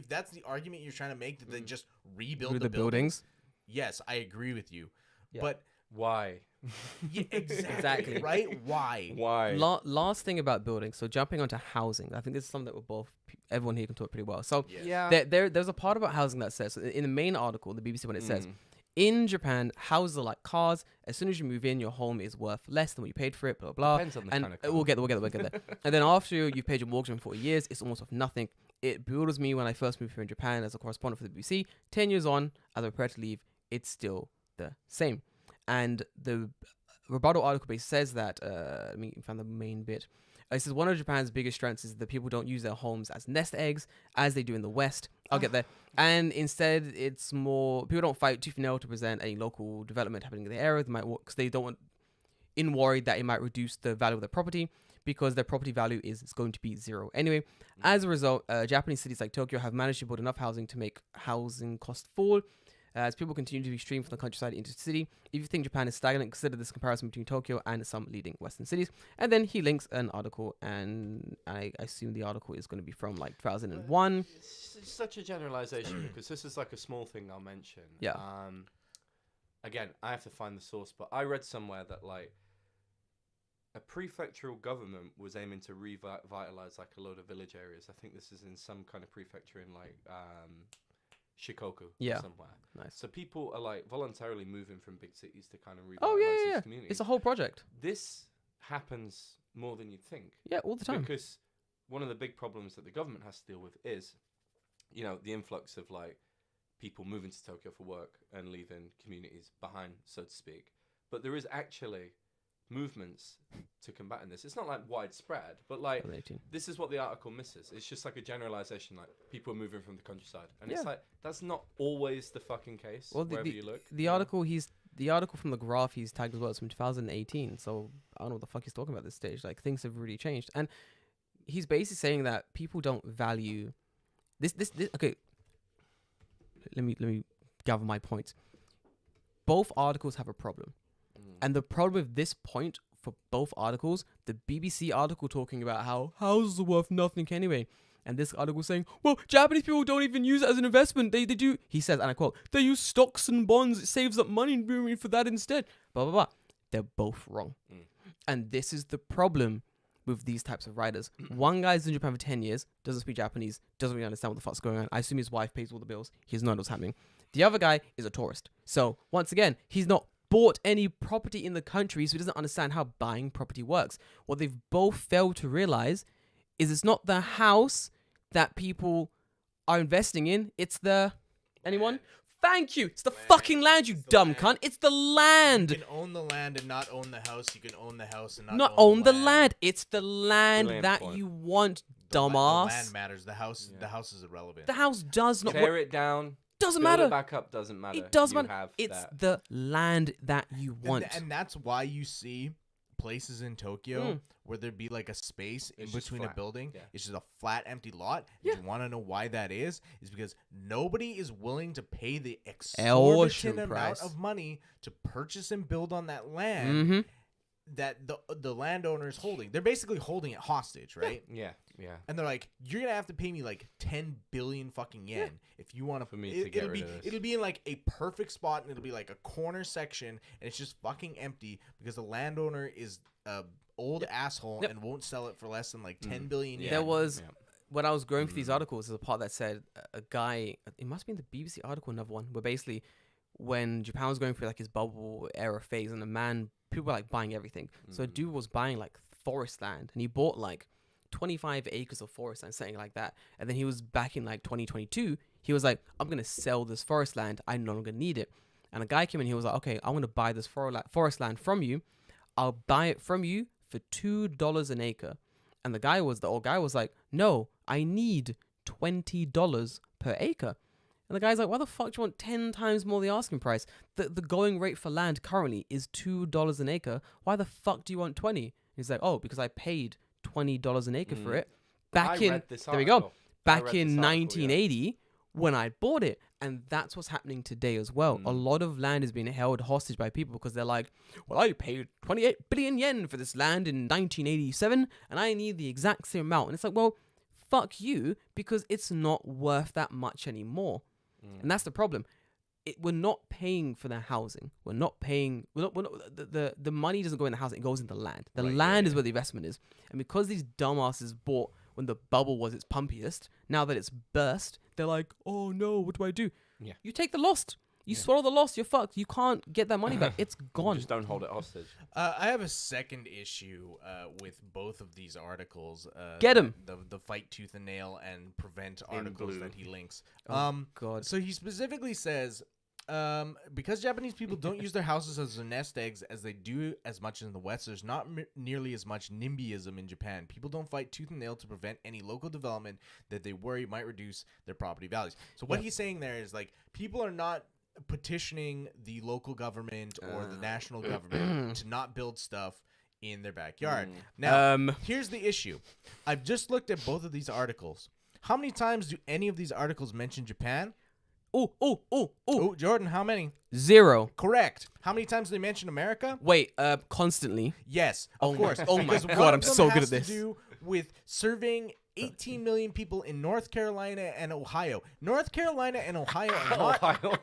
that's the argument you're trying to make, that they just rebuild Through the buildings, buildings. yes, I agree with you. Yeah. But Why? yeah, exactly, Exactly. right? Why? Why? Last thing about buildings. So jumping onto housing, I think this is something that we're both everyone here can talk pretty well. So Yes. Yeah. there's a part about housing that says in the main article, the BBC, when it says Mm. in Japan, houses are like cars. As soon as you move in, your home is worth less than what you paid for it. Blah blah. Depends on the And kind of car. we'll get there. And then after you've paid your mortgage in 40 years, it's almost worth nothing. It bewilders me when I first moved here in Japan as a correspondent for the BBC. 10 years on, as I prepare to leave, it's still the same. And the rebuttal article base says that, let me find the main bit. It says one of Japan's biggest strengths is that people don't use their homes as nest eggs as they do in the West. I'll get there. And instead, it's more, people don't fight tooth and nail to present any local development happening in the area. They might, because they don't want, worried that it might reduce the value of their property, because their property value is going to be zero. Anyway, as a result, Japanese cities like Tokyo have managed to build enough housing to make housing costs fall. As people continue to be streamed from the countryside into the city. If you think Japan is stagnant, consider this comparison between Tokyo and some leading Western cities. And then he links an article, and I assume the article is going to be from like 2001. It's such a generalization because this is like a small thing I'll mention. Yeah. Again, I have to find the source, but I read somewhere that like a prefectural government was aiming to revitalize like a load of village areas. I think this is in some kind of prefecture in like Shikoku Yeah. or somewhere. Nice. So people are like voluntarily moving from big cities to kind of revitalize Oh, yeah, these yeah. communities. It's a whole project. This happens more than you'd think. Yeah, all the time. Because one of the big problems that the government has to deal with is, you know, the influx of like people moving to Tokyo for work and leaving communities behind, so to speak. But there is actually movements to combating this. It's not like widespread, but like 2018. this is what the article misses. It's just like a generalization, like people are moving from the countryside, and Yeah. it's like that's not always the fucking case. Well, Wherever you look, the you know? article from the graph he's tagged as well is from 2018. So I don't know what the fuck he's talking about at this stage. Like things have really changed, and he's basically saying that people don't value this. Okay, let me gather my points. Both articles have a problem, and the problem with this point for both articles, the BBC article talking about how houses are worth nothing anyway. And this article saying, well, Japanese people don't even use it as an investment. They do. He says, and I quote, they use stocks and bonds. It saves up money for that instead. Blah, blah, blah. They're both wrong. And this is the problem with these types of writers. One guy's in Japan for 10 years, doesn't speak Japanese, doesn't really understand what the fuck's going on. I assume his wife pays all the bills. He has no idea what's happening. The other guy is a tourist. So once again, he's not bought any property in the country, so he doesn't understand how buying property works. What they've both failed to realize is it's not the house that people are investing in, it's the... Anyone? Thank you! It's the fucking land, you dumb cunt! It's the land! You can own the land and not own the house. You can own the house and Not own the land. It's the land Brilliant that point. you want, The dumbass. land matters. The house is irrelevant. The house does not... tear it down. doesn't Build matter. it back up doesn't matter. It does You matter. have It's that. the land that you And want. and that's why you see places in Tokyo Mm. where there'd be like a space in It's just between a flat. building. Yeah. It's just a flat, empty lot. Yeah. If you want to know why that is because nobody is willing to pay the Ocean exorbitant amount price. of money to purchase and build on that land Mm-hmm. that the landowner is holding. They're basically holding it hostage, right? Yeah. And they're like, you're gonna have to pay me like 10 billion fucking yen if you want For me to get rid of this. It'll be in like a perfect spot, and it'll be like a corner section, and it's just fucking empty because the landowner is a old asshole Yep. and won't sell it for less than like 10 billion yen. There was... Yeah. When I was going through these articles, there's a part that said a guy... It must be in the BBC article, another one, where basically when Japan was going through like his bubble era phase, and people were like buying everything. So a dude was buying like forest land, and he bought like 25 acres of forest land, something like that. And then he was back in like 2022. He was like, I'm going to sell this forest land. I no longer need it. And a guy came in, he was like, okay, I want to buy this forest land from you. I'll buy it from you for $2 an acre. And the old guy was like, no, I need $20 per acre. And the guy's like, why the fuck do you want 10 times more the asking price? The going rate for land currently is $2 an acre. Why the fuck do you want 20? He's like, oh, because I paid $20 an acre for it back in, there we go, back in 1980 when I bought it. And that's what's happening today as well. A lot of land is being held hostage by people because they're like, well, I paid 28 billion yen for this land in 1987 and I need the exact same amount. And it's like, well, fuck you, because it's not worth that much anymore. And that's the problem. We're not paying for the housing. We're not paying. The money doesn't go in the housing. It goes in the land. The land is where the investment is. And because these dumbasses bought when the bubble was its pumpiest, now that it's burst, they're like, oh no, what do I do? Yeah. You take the loss. You swallow the loss. You're fucked. You can't get that money back. It's gone. Just don't hold it hostage. I have a second issue with both of these articles. Get him. The fight tooth and nail and prevent articles blue. that he links. Oh, God. So he specifically says, because Japanese people don't use their houses as their nest eggs as they do as much in the West, there's not nearly as much NIMBYism in Japan. People don't fight tooth and nail to prevent any local development that they worry might reduce their property values. So what he's saying there is like people are not petitioning the local government or the national government to not build stuff in their backyard. Now, here's the issue. I've just looked at both of these articles. How many times do any of these articles mention Japan? Oh, Jordan, how many? 0. Correct. How many times do they mention America? Wait, constantly. Yes, of course. Oh my Because God, one I'm of them so good has at this. to do with serving 18 million people in North Carolina and Ohio. North Carolina and Ohio are not,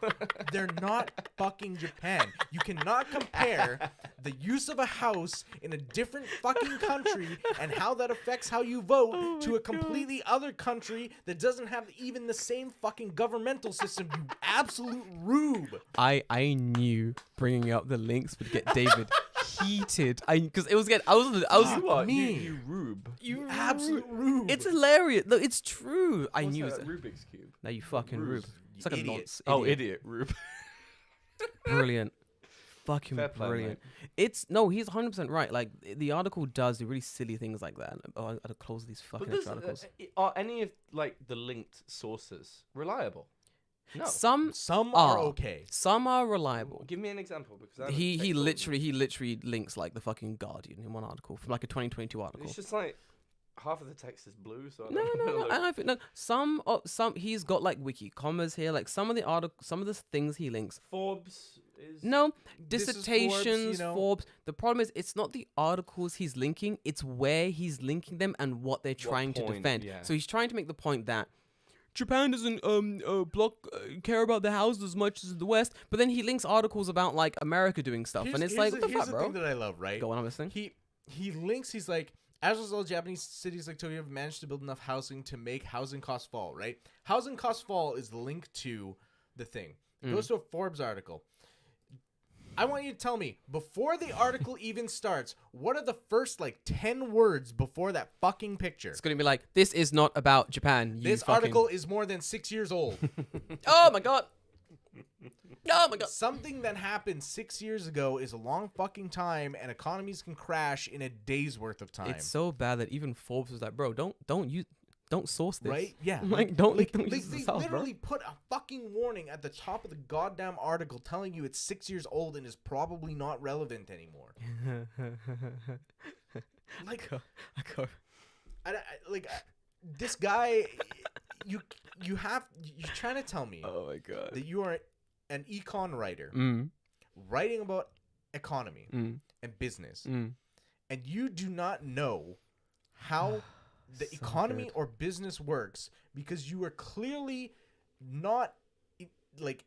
they're not fucking Japan. You cannot compare the use of a house in a different fucking country and how that affects how you vote to a completely other country that doesn't have even the same fucking governmental system, you absolute rube. I knew bringing up the links would get David heated. Because it was getting. I was What? me. You rube. You absolute rube. It's hilarious. Look, it's true. I What's knew that, it. Rubik's Cube? No, you fucking rube. It's like idiot. a nonce. Oh, idiot. Rube. Brilliant. Fucking Fair play, brilliant. mate. He's 100% right. Like the article does do really silly things like that. Oh, I gotta close these fucking But extra articles. are any of like the linked sources reliable? No. Some are okay. Some are reliable. Give me an example because I haven't He checked all of them. literally links like the fucking Guardian in one article from like a 2022 article. It's just like half of the text is blue, so I No, don't know. I don't think no. Some he's got like wiki commas here. Like some of the things he links. Forbes is No, This is Forbes, dissertations, you know. Forbes. The problem is it's not the articles he's linking, it's where he's linking them and what they're trying to point, defend. yeah. So he's trying to make the point that Japan doesn't care about the houses as much as the West, but then he links articles about like America doing stuff, and it's like, what the here's fuck, the bro? thing that I love, right? Go on, I'm listening. He links. He's like, as a result, Japanese cities like Tokyo have managed to build enough housing to make housing costs fall. Right? Housing costs fall is the link to the thing. It goes to a Forbes article. I want you to tell me, before the article even starts, what are the first like 10 words before that fucking picture? It's gonna be like, this is not about Japan. This article is more than 6 years old. Oh my god. Oh my god. Something that happened 6 years ago is a long fucking time, and economies can crash in a day's worth of time. It's so bad that even Forbes was like, bro, don't source this. Right? Yeah. Like, don't use they this house, bro. literally put a fucking warning at the top of the goddamn article telling you it's 6 years old and is probably not relevant anymore. Like, this guy, you're trying to tell me Oh my god. that you are an econ writer Mm. writing about economy Mm. and business, Mm. and you do not know how the So economy good. or business works because you are clearly not like,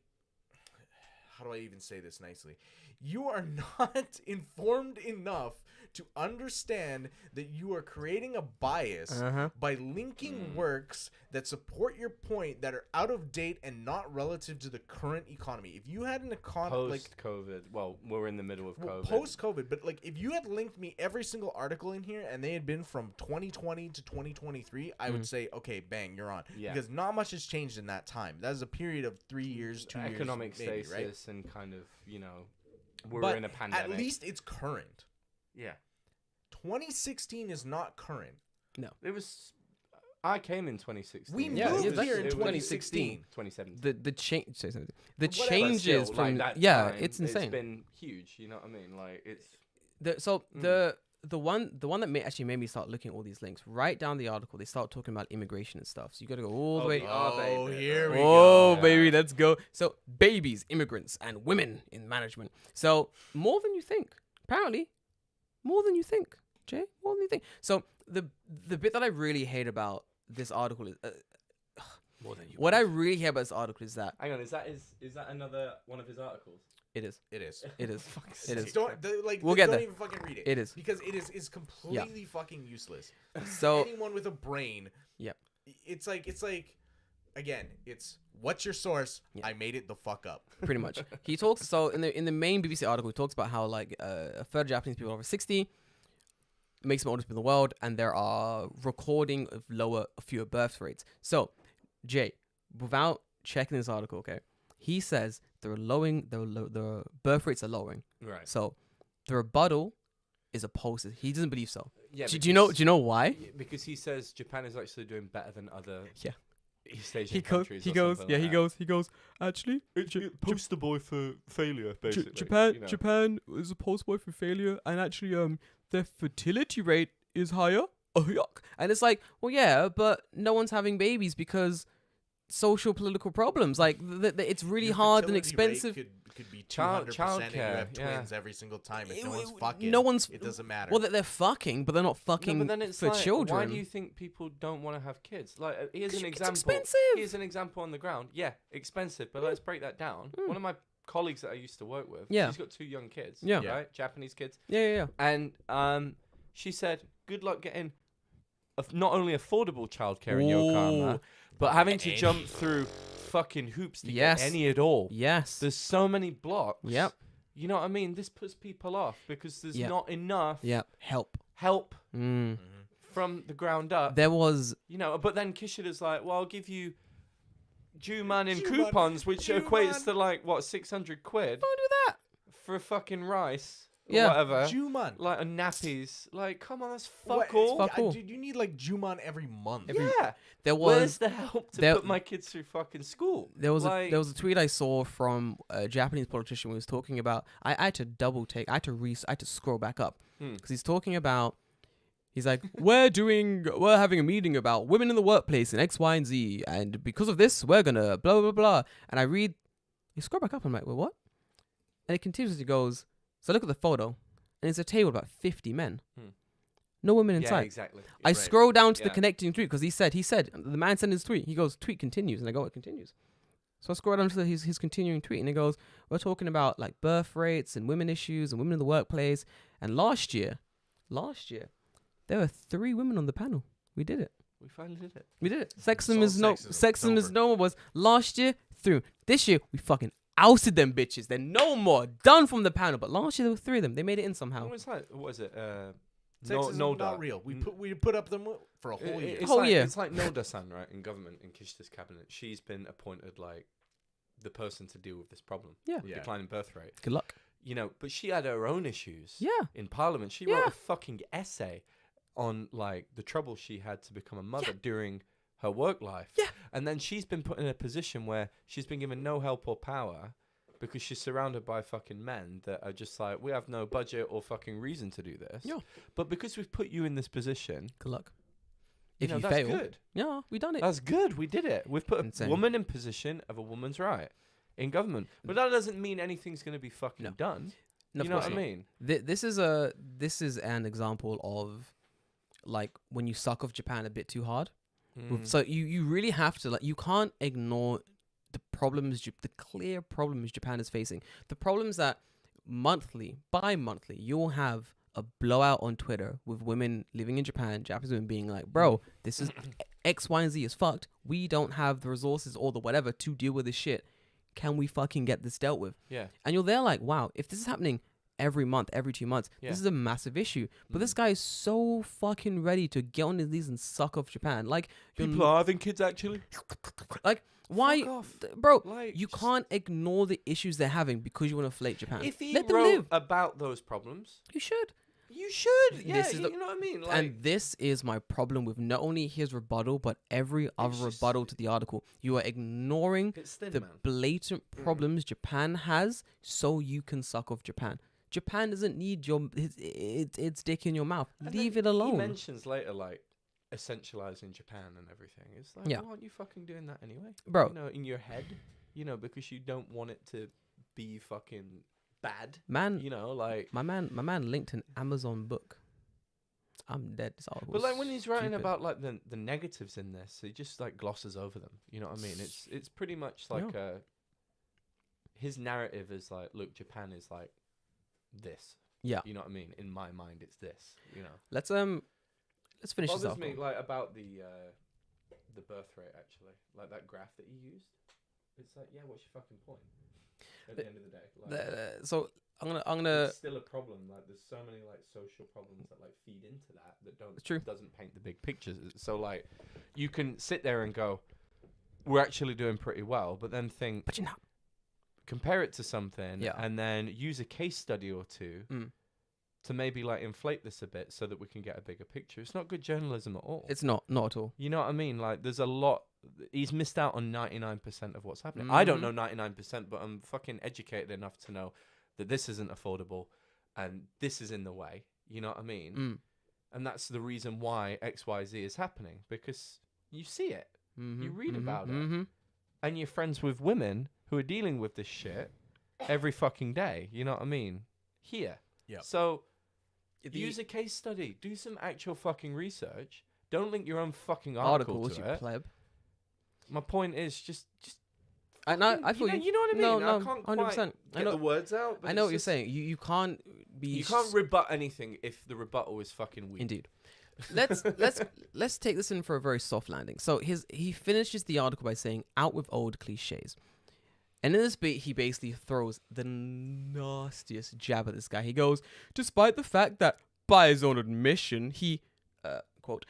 how do I even say this nicely? You are not informed enough to understand that you are creating a bias by linking works that support your point that are out of date and not relative to the current economy. If you had an economy like post-COVID, well, we're in the middle of COVID. post-COVID, but like if you had linked me every single article in here and they had been from 2020 to 2023, I would say, okay, bang, you're on. Yeah. Because not much has changed in that time. That is a period of 3 years, 2 years, Economic maybe, stasis, right? months and kind of, we're But in a pandemic. at least it's current. Yeah. 2016 is not current. It was. I came in 2016. We Yeah, moved exactly. here in It was 2016. 2017. The change. The Whatever. changes Still, from that yeah, time, it's insane. It's been huge. You know what I mean? Like it's. The one that actually made me start looking at all these links. Right down the article, they start talking about immigration and stuff. So you got to go all the way. Oh, here we Oh, go. baby, let's go. So babies, immigrants, and women in management. So more than you think. Apparently, more than you think, Jay. More than you think. So the bit that I really hate about this article is. More than you. What I really hate about this article is that Hang on, is that another one of his articles? it is. It is. It is. It is. Don't We'll get don't there. even fucking read it. It is. Because it is completely fucking useless. So Anyone with a brain. Yep. It's like again, it's what's your source? Yeah. I made it the fuck up. pretty much. He talks so in the main BBC article, he talks about how like a third of Japanese people over 60 makes them oldest people in the world, and there are recording of fewer birth rates. So, Jay, without checking this article, okay, he says the birth rates are lowering. Right. So, the rebuttal is opposed to. He doesn't believe so. Yeah. Do you know why? Because he says Japan is actually doing better than other. Yeah. East Asian He goes. countries. He or goes. something Yeah. like He that. goes. He goes. Actually, Poster boy for failure, basically. Japan you know. Japan is a post boy for failure, and actually their fertility rate is higher. Oh yuck! And it's like, well, yeah, but no one's having babies because social political problems. Like it's really Your hard and fertility rate expensive. Could be 200%, Child and you have care, yeah. twins every single time. If It- no one's it- fucking, no one's- it doesn't matter. Well, they're fucking, but they're not fucking No, but then it's for like, children. why do you think people don't want to have kids? Like, here's an It's example. expensive. Here's an example on the ground. Yeah, expensive, but let's break that down. One of my colleagues that I used to work with, Yeah. she's got 2 young kids. Yeah. Yeah. Right? Japanese kids. Yeah. And she said, good luck getting not only affordable childcare in Yokohama, Ooh. but having to jump through fucking hoops to Yes. get any at all. Yes. There's so many blocks. Yep. You know what I mean? This puts people off because there's Yep. not enough Yep. Help. help Mm. from the ground up. There was. But then Kishida's like, well, I'll give you Juman in Juman. coupons, which Juman. equates to like, what, 600 quid Don't do that. for fucking rice or Yeah. whatever. Juman. Like, and nappies. Like, come on, that's What- fuck all. Fuck all. Dude, you need like Juman every month. Yeah. There Where's was. the help to there- put my kids through fucking school? There was like, a tweet I saw from a Japanese politician who was talking about. I had to double take. I had to scroll back up because he's talking about. He's like, we're having a meeting about women in the workplace and X, Y, and Z, and because of this, we're gonna blah blah blah. And you scroll back up. I'm like, well, what? And it continues. He goes, so look at the photo, and it's a table of about 50 men, no women yeah, inside. exactly. I Right. scroll down to the Yeah. connecting tweet because he said the man sent his tweet. He goes, tweet continues, and I go, it continues. So I scroll down to his continuing tweet, and he goes, we're talking about like birth rates and women issues and women in the workplace. And last year, there were 3 women on the panel. We did it. We finally did it. We did it. It's all Sexism is sexism. It's normal. Was last year through. This year we fucking ousted them bitches. They're no more done from the panel. But last year there were 3 of them. They made it in somehow. What was like, what is it? Sexism Noda. not real. We put up them for a whole year. It's Whole like, year. It's like Noda-san, right, in government, in Kishida's cabinet. She's been appointed like the person to deal with this problem. Yeah. Yeah. Declining birth rate. Good luck. But she had her own issues. Yeah. In Parliament, she Yeah. wrote a fucking essay on like the trouble she had to become a mother during her work life. Yeah. And then she's been put in a position where she's been given no help or power because she's surrounded by fucking men that are just like, we have no budget or fucking reason to do this. Yeah. But because we've put you in this position, Good luck. If you that's fail, good. yeah, we done it. That's good. We did it. We've put Insane. a woman in position of a woman's right in government. But that doesn't mean anything's going to be fucking No. done. No, You of know course what I not. mean? This is an example of like when you suck off Japan a bit too hard. So you really have to, like, you can't ignore the clear problems Japan is facing. The problems that bi-monthly, you'll have a blowout on Twitter with women living in Japan, Japanese women being like, bro, this is X, Y, and Z is fucked. We don't have the resources or the whatever to deal with this shit. Can we fucking get this dealt with? Yeah. And you're there like, wow, if this is happening every month, every 2 months. Yeah. This is a massive issue. But this guy is so fucking ready to get on his knees and suck off Japan. Like, People are having kids actually. like, why, Fuck off. bro? Like, You just- can't ignore the issues they're having because you want to flake Japan. If he Let them wrote live. about those problems, You should. you should. Yeah, This is you the- know what I mean. Like, And this is my problem with not only his rebuttal, but every other just- rebuttal to the article. You are ignoring it's thin, the man. blatant problems Japan has, so you can suck off Japan. Japan doesn't need its dick in your mouth. And Leave then it alone. He mentions later, like, essentializing Japan and everything. It's like, Yeah. well, aren't you fucking doing that anyway? Bro. You know, in your head, you know, because you don't want it to be fucking bad. Man, You know, like. my man linked an Amazon book. I'm dead. This article But like is when he's writing stupid. about like the negatives in this, he just like glosses over them. You know what I mean? It's pretty much like his narrative is like, look, Japan is like this. Yeah. You know what I mean? In my mind, it's this. You know. Let's finish this Bothers article. me like about the birth rate actually, like that graph that you used. It's like, yeah, what's your fucking point? At the end of the day, like, So I'm gonna. it's still a problem. Like, there's so many like social problems that like feed into that don't It's true. doesn't paint the big picture. So like, you can sit there and go, we're actually doing pretty well, but then think, But you're not. compare it to something, Yeah. and then use a case study or two Mm. to maybe like inflate this a bit so that we can get a bigger picture. It's not good journalism at all. It's not at all. You know what I mean? Like, there's a lot. He's missed out on 99% of what's happening. I don't Mhm. know 99%, but I'm fucking educated enough to know that this isn't affordable and this is in the way. You know what I mean? Mm. And that's the reason why XYZ is happening, because you see it Mm-hmm, You read about it. Mm-hmm. and you're friends with women who are dealing with this shit every fucking day. You know what I mean? Here. Yep. So use a case study. Do some actual fucking research. Don't link your own fucking article articles, to you it. pleb. My point is just I know. I feel you. You know what I mean? No, I no, can't 100%. quite I get know. the words out. But I know what it's you're just- saying. You can't be. You can't rebut anything if the rebuttal is fucking weak. Indeed. Let's take this in for a very soft landing. So he finishes the article by saying, "Out with old cliches," and in this bit he basically throws the nastiest jab at this guy. He goes, "Despite the fact that, by his own admission, he quote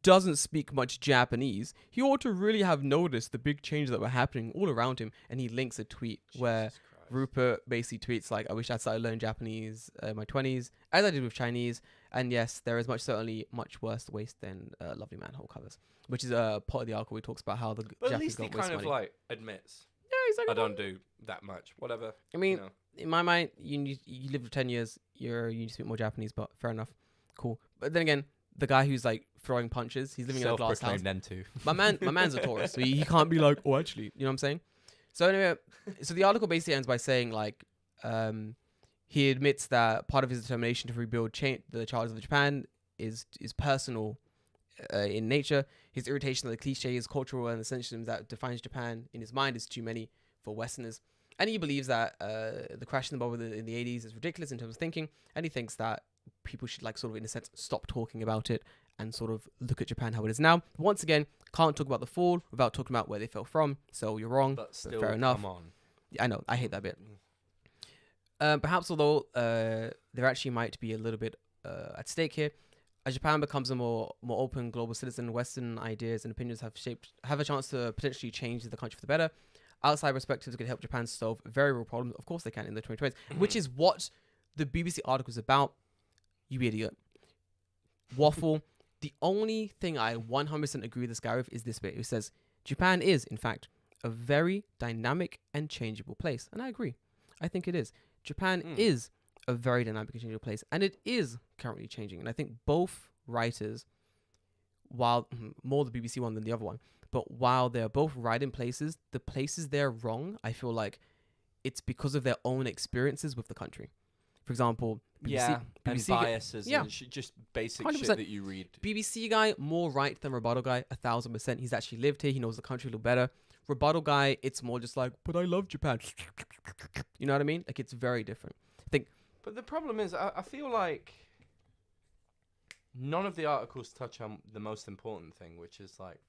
doesn't speak much Japanese, he ought to really have noticed the big changes that were happening all around him." And he links a tweet where Jesus Christ. Rupert basically tweets like, "I wish I'd started learning Japanese in my 20s, as I did with Chinese. And yes, there is certainly much worse waste than Lovely Man whole covers," which is a part of the article where he talks about how the But at Japanese least he got waste kind of money. like admits, Yeah, he's like, I don't do that much. Whatever. I mean, you know. in my mind, you lived for 10 years, you need to speak more Japanese, but fair enough, cool. But then again, the guy who's like throwing punches, he's living in a glass house. Self-proclaimed N2. My man's a tourist, so he can't be like, oh, actually, you know what I'm saying? So anyway, so the article basically ends by saying like, he admits that part of his determination to rebuild the charters of Japan is personal in nature. His irritation at the cliches, cultural and essentialism that defines Japan in his mind is too many for Westerners. And he believes that the crash in the bubble in the 80s is ridiculous in terms of thinking. And he thinks that people should like sort of in a sense stop talking about it and sort of look at Japan how it is now. Once again, can't talk about the fall without talking about where they fell from. So you're wrong. But still, fair enough. come on. I know. I hate that bit. Perhaps although there actually might be a little bit at stake here, as Japan becomes a more open global citizen, Western ideas and opinions have a chance to potentially change the country for the better. Outside perspectives could help Japan solve very real problems. Of course they can in the 2020s, which is what the BBC article is about. You idiot. Waffle. The only thing I 100% agree with this guy with is this bit. It says, Japan is, in fact, a very dynamic and changeable place. And I agree. I think it is. Japan is a very dynamic and changeable place. And it is currently changing. And I think both writers, while more the BBC one than the other one, but while they're both right in places, the places they're wrong, I feel like it's because of their own experiences with the country. For example, BBC, and BBC biases yeah. and just basic 100%. shit that you read. BBC guy, more right than rebuttal guy, 1000%. He's actually lived here. He knows the country a little better. Rebuttal guy, it's more just like, but I love Japan. You know what I mean? Like, it's very different. I think. But the problem is, I feel like none of the articles touch on the most important thing, which is like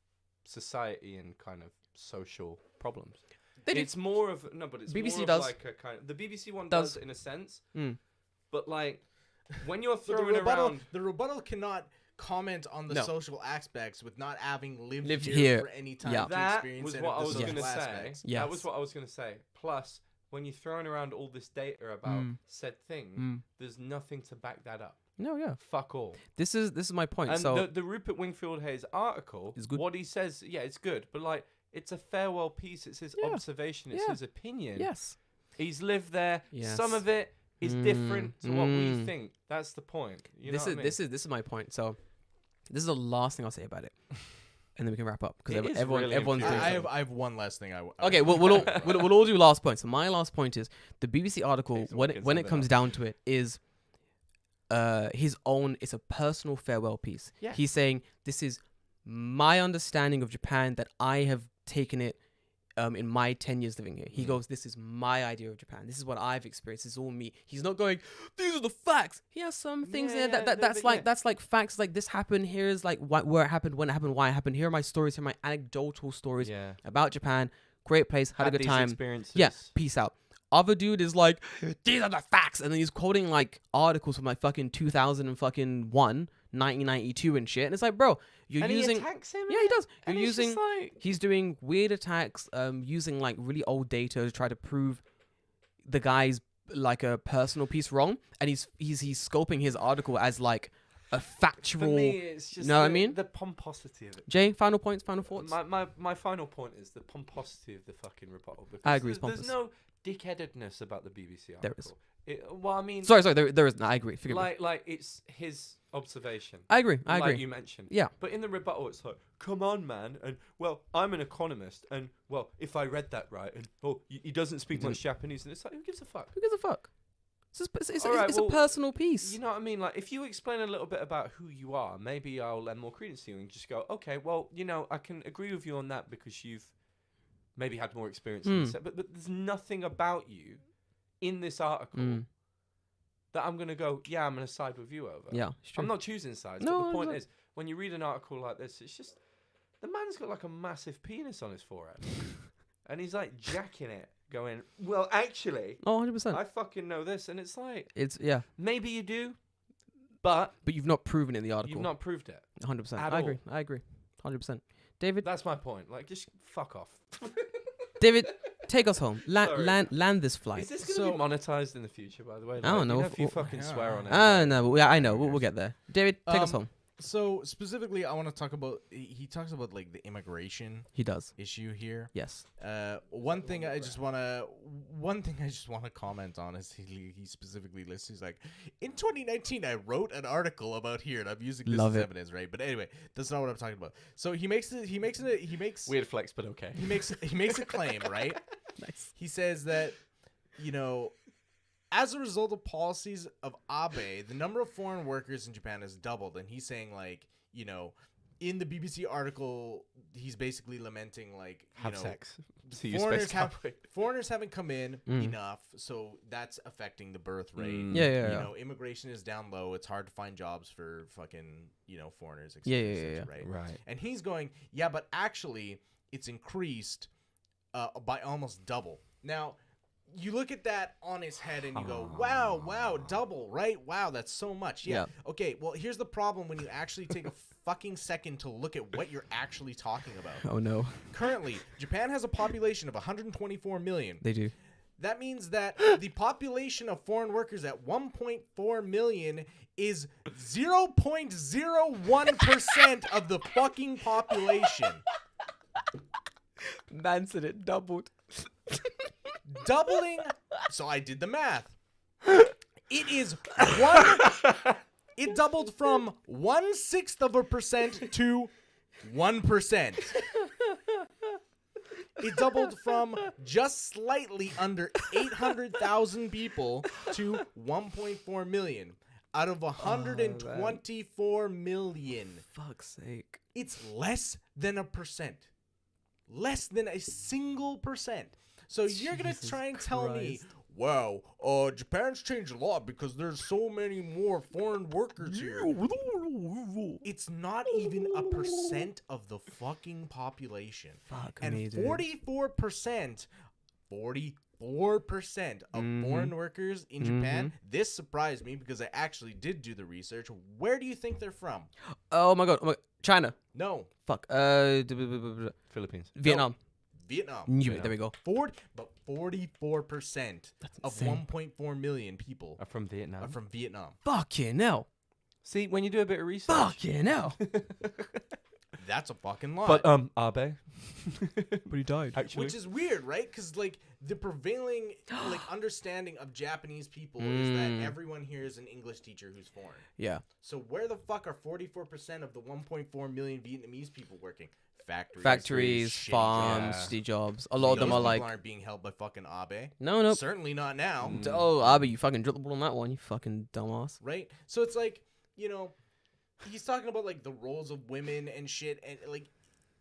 society and kind of social problems. They do. It's more of no, but it's BBC more does. of like a kind of the BBC one Does. does in a sense. Mm. But like, when you're But throwing around, the rebuttal cannot comment on the No. social aspects with not having lived Lived here, here. for any time Yeah. to that experience was any what of I the was social gonna say. aspects. That was Yes. what I was gonna say. Plus, when you're throwing around all this data about said thing, there's nothing to back that up. No, yeah. Fuck all. This is my point. And So the Rupert Wingfield Hayes article, Is good. what he says, yeah, it's good. But like, it's a farewell piece. It's his Yeah. observation. It's Yeah. his opinion. yes. He's lived there. Yes. Some of it is different to what we think. That's the point. You know This what is I mean? this is my point. So this is the last thing I'll say about it, and then we can wrap up It because is everyone's really doing infuriating. I have one last thing. Okay, we'll all do last points. So my last point is the BBC article Takes a when week and when it sum it comes up. down to it is his own. It's a personal farewell piece. Yeah. He's saying this is my understanding of Japan that I have taken it in my 10 years living here. He goes, this is my idea of Japan. This is what I've experienced. This is all me. He's not going, these are the facts. He has some things in there that's like facts. Like this happened. Here's like where it happened, when it happened, why it happened. Here are my stories. Here are my anecdotal stories Yeah. about Japan. Great place. Had a good these time. experiences. Yeah. Peace out. Other dude is like, these are the facts. And then he's quoting like articles from like fucking 2001, 1992 and shit. And it's like, bro, you're And using. he attacks him. Yeah, he does. And You're it's just using. like, He's doing weird attacks, using like really old data to try to prove the guy's like a personal piece wrong, and he's scoping his article as like a factual. for me, it's just know what I the- mean? the pomposity of it. Jay, final points, final thoughts. My final point is the pomposity of the fucking rebuttal. Because I agree, it's There's pompous. no dickheadedness about the BBC article. There is. Well, I mean, Sorry, there is. No, I agree. Forgive me. like it's his observation. I agree. I like agree. you mentioned. Yeah. But in the rebuttal, it's like, come on, man. And, well, I'm an economist. And, well, if I read that right. And, oh, he doesn't speak much Japanese. And it's like, who gives a fuck? Who gives a fuck? It's All right, a well, personal piece. You know what I mean? Like, if you explain a little bit about who you are, maybe I'll lend more credence to you and just go, okay, well, you know, I can agree with you on that because you've maybe had more experience in this. But there's nothing about you in this article that I'm going to go, yeah, I'm going to side with you over. Yeah, it's true. I'm not choosing sides. No, but the point no. is, when you read an article like this, it's just, the man's got like a massive penis on his forehead. And he's like jacking it, going, well, actually, Oh, 100%. I fucking know this. And it's like, It's yeah, maybe you do, but but you've not proven it in the article. you've not proved it. 100%. at I agree. all. I agree. 100%. David, That's my point. Like, just fuck off. David, take us home. Sorry. Land this flight. Is this going to be monetized in the future, by the way? I don't Like, know you if- if you fucking swear on it. No, I know. We'll get there. David, take us home. So specifically, I want to talk about. He talks about like the immigration He does. issue here. Yes. One thing I just want to comment on is he specifically lists. He's like, in 2019, I wrote an article about here, and I'm using this Love as it. evidence, right? But anyway, that's not what I'm talking about. So he makes Weird flex, but okay. he makes a claim, right? Nice. He says that, you know, as a result of policies of Abe, the number of foreign workers in Japan has doubled. And he's saying, like, you know, in the BBC article, he's basically lamenting, like, you Have know, sex. See you, foreigners, space cowboy. foreigners haven't come in enough, so that's affecting the birth rate. Yeah. You know, immigration is down low. It's hard to find jobs for fucking, you know, foreigners, et Yeah, cetera, yeah, et yeah, cetera, right? Right. And he's going, yeah, but actually, it's increased by almost double. Now, you look at that on his head and you go, wow, double, right? Wow, that's so much. Yeah. Okay, well, here's the problem when you actually take a fucking second to look at what you're actually talking about. Oh no, Currently, Japan has a population of 124 million. they do. That means that the population of foreign workers at 1.4 million is 0.01% of the fucking population. Man said it doubled. Doubling. So I did the math. It is one. It doubled from 1/6% to 1%. It doubled from just slightly under 800,000 people to 1.4 million out of 124 million. Fuck's sake. It's less than 1%. Less than a single percent. So you're going to try and tell me, wow, Japan's changed a lot because there's so many more foreign workers here. It's not even 1% of the fucking population. Fuck And me, dude. 44%, 44% 44% of foreign workers in Japan. This surprised me because I actually did do the research. Where do you think they're from? Oh my god. China. No. Fuck. Philippines. Vietnam. Vietnam. Knew it. There we go. 44% of insane. 1.4 million people Are from Vietnam. are from Vietnam. Fucking hell. See, when you do a bit of research. Fucking hell. That's a fucking lot. But Abe. But he died. Actually. Which is weird, right? Because like the prevailing like understanding of Japanese people is that everyone here is an English teacher who's foreign. Yeah. So where the fuck are 44% of the 1.4 million Vietnamese people working? Factories, shitty farms, jobs. shitty jobs. A lot of them Those are people like, aren't being held by fucking Abe. no. Certainly not now, Oh, Abby, you fucking dropped the ball on that one, you fucking dumbass. right? So it's like, you know, he's talking about like the roles of women and shit, and like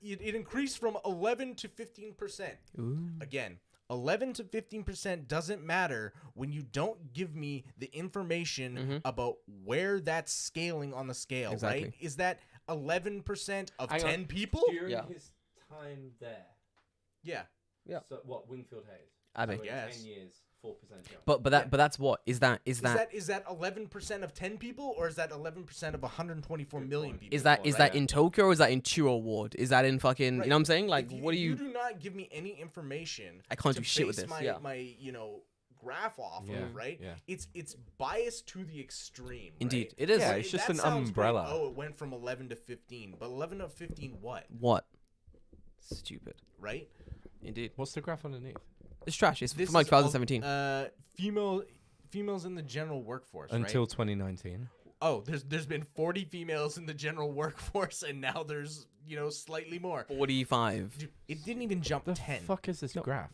it increased from 11 to 15%. Ooh. Again, 11 to 15% doesn't matter when you don't give me the information about where that's scaling on the scale, Exactly. right? Is that 11% of Hang on. 10 people? During Yeah. his time there. Yeah. Yeah. So what, Wingfield Hayes? Abby. So in Yes. 10 years, 4% jump. But that's what? Is that Is that 11% of 10 people, or is that 11% of 124 million people? is that right? in Tokyo or is that in Chuo Ward? Is that in fucking Right. you know what I'm saying? Like If what do you If you do not give me any information, I can't to do shit with base this, My, yeah. my graph off Yeah, of, right? yeah. It's biased to the extreme. Indeed, right? it is. Yeah, Like, it's just that an sounds great. umbrella. Oh, it went from 11 to 15, but 11 to 15, what? What? Stupid. Right? Indeed. What's the graph underneath? It's trash. It's This from like is of, 2017. Females in the general workforce. Until right? 2019. Oh, there's been 40 females in the general workforce, and now there's slightly more. 45. Dude, it didn't even jump The 10. fuck is this graph?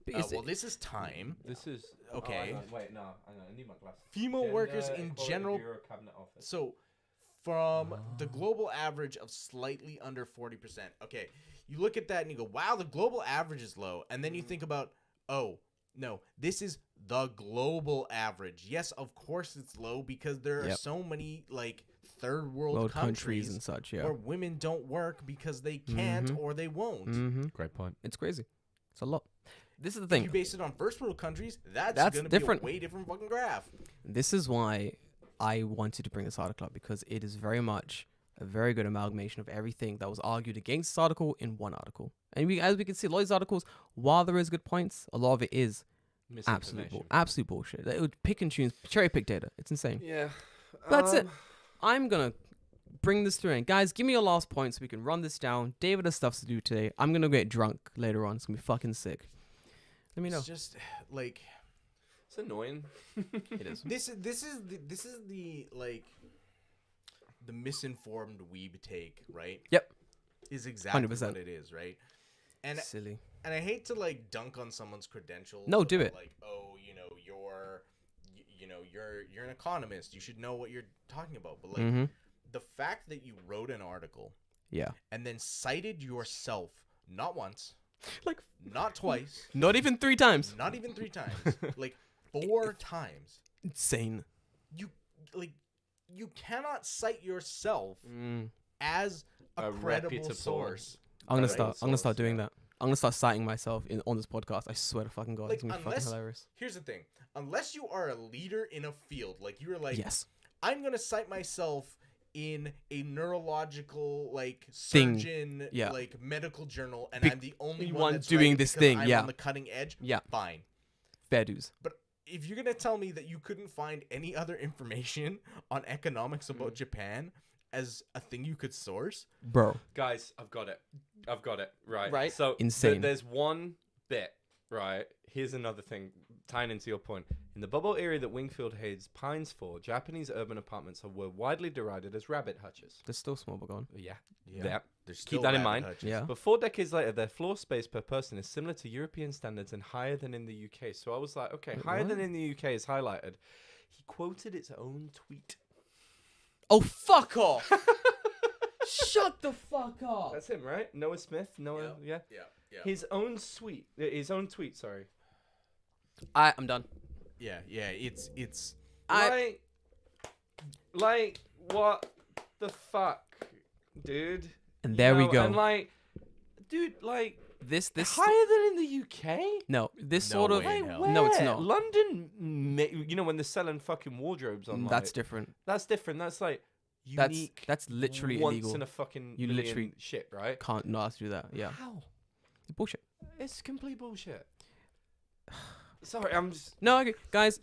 Is Well, it- this is time. This is Okay. Wait, no, I need my glasses. Female workers in general. So, from the global average of slightly under 40%. Okay, you look at that and you go, wow, the global average is low. And then you think about, oh, no, this is the global average. Yes, of course it's low because there are Yep. so many, like, third world World countries and such, yeah. where women don't work because they can't or they won't. Mm-hmm. Great point. It's crazy. It's a lot. This is the If thing. you base it on first world countries, that's going to different. be a way different fucking graph. This is why I wanted to bring this article up, because it is very much a very good amalgamation of everything that was argued against this article in one article. And as we can see, a lot of these articles, while there is good points, a lot of it is absolute bullshit. It would pick and choose, cherry pick data. It's insane. Yeah. That's it. I'm gonna bring this through. And guys, give me your last point so we can run this down. David has stuff to do today. I'm gonna get drunk later on. It's gonna be fucking sick. Let me know. It's just like It's annoying. It is. this is the like the misinformed weeb take, right? Yep. Is exactly 100%. what it is, right? And Silly. and I hate to like dunk on someone's credentials. No, do about, it. Like, oh, you're an economist. You should know what you're talking about. But like the fact that you wrote an article Yeah. and then cited yourself not once, Like, not twice, not even 3 times. not even 3 times, like 4 times. Insane. You cannot cite yourself Mm. as a credible reputable source. I'm gonna Right. start. I'm gonna start Source, doing yeah. that. I'm gonna start citing myself on this podcast. I swear to fucking god, Like, it's gonna be fucking unless- hilarious. Here's the thing: unless you are a leader in a field, like you're like, Yes. I'm gonna cite myself in a neurological like Thing. surgeon Yeah. like medical journal, and Be- I'm the only you one want that's doing right this because thing, I'm yeah. on the cutting edge. Yeah. Fine, Fair dues. but if you're gonna tell me that you couldn't find any other information on economics about Japan as a thing you could source, Bro. Guys, I've got it. Right. Right? So Insane. there's one bit, right? Here's another thing tying into your point. In the bubble area that Wingfield Hayes pines for, Japanese urban apartments were widely derided as rabbit hutches. They're still small, but gone. Yeah. there's Keep still that in rabbit mind. hutches. Yeah. But 4 decades later, their floor space per person is similar to European standards and higher than in the UK. So I was like, okay, Wait, higher what? than in the UK is highlighted. He quoted its own tweet. Oh, fuck off! Shut the fuck up! That's him, right? Noah Smith. Noah, yeah. Yeah. His own tweet. Sorry. I'm done. Yeah. It's Like what the fuck, dude? And there we go. And like, dude, like, this higher than in the UK? no, this No sort of way in hell. no, it's Where? not. London, you know, when they're selling fucking wardrobes online. That's different. That's different. That's like That's unique. that's literally once illegal. in a fucking You million literally shit, right? Can't not ask to do that. Yeah, How? it's bullshit. It's complete bullshit. Sorry, I'm just. No, okay, guys,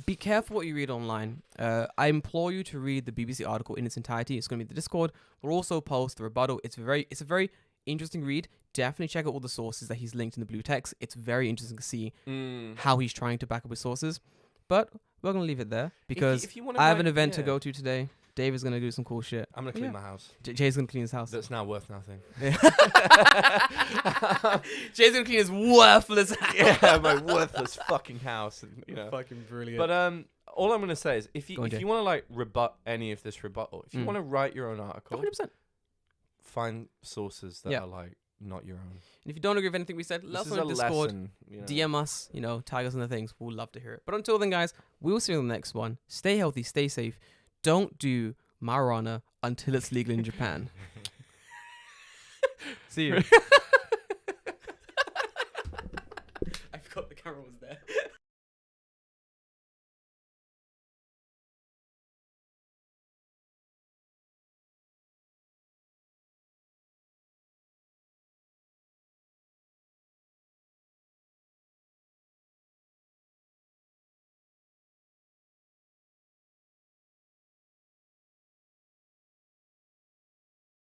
be careful what you read online. I implore you to read the BBC article in its entirety. It's going to be the Discord. We'll also post the rebuttal. It's a very interesting read. Definitely check out all the sources that he's linked in the blue text. It's very interesting to see how he's trying to back up his sources. But we're going to leave it there because if you wanna I have write- an event to yeah. go to today. Dave is going to do some cool shit. I'm gonna clean Yeah. my house. Jay's going to clean his house. That's now worth nothing. Jay's going to clean his worthless house. Yeah, my worthless fucking house. And, you know. Fucking brilliant. But all I'm gonna say is if you Go on, if Jay. you want to like rebut any of this rebuttal, if you want to write your own article, 100%. find sources that Yeah. are like not your own. And if you don't agree with anything we said, let us This is know a in Discord. lesson. You know. DM us, tag us in the things. We'll love to hear it. But until then, guys, we'll see you on the next one. Stay healthy, stay safe. Don't do marijuana until it's legal in Japan. See you. I forgot the camera was there.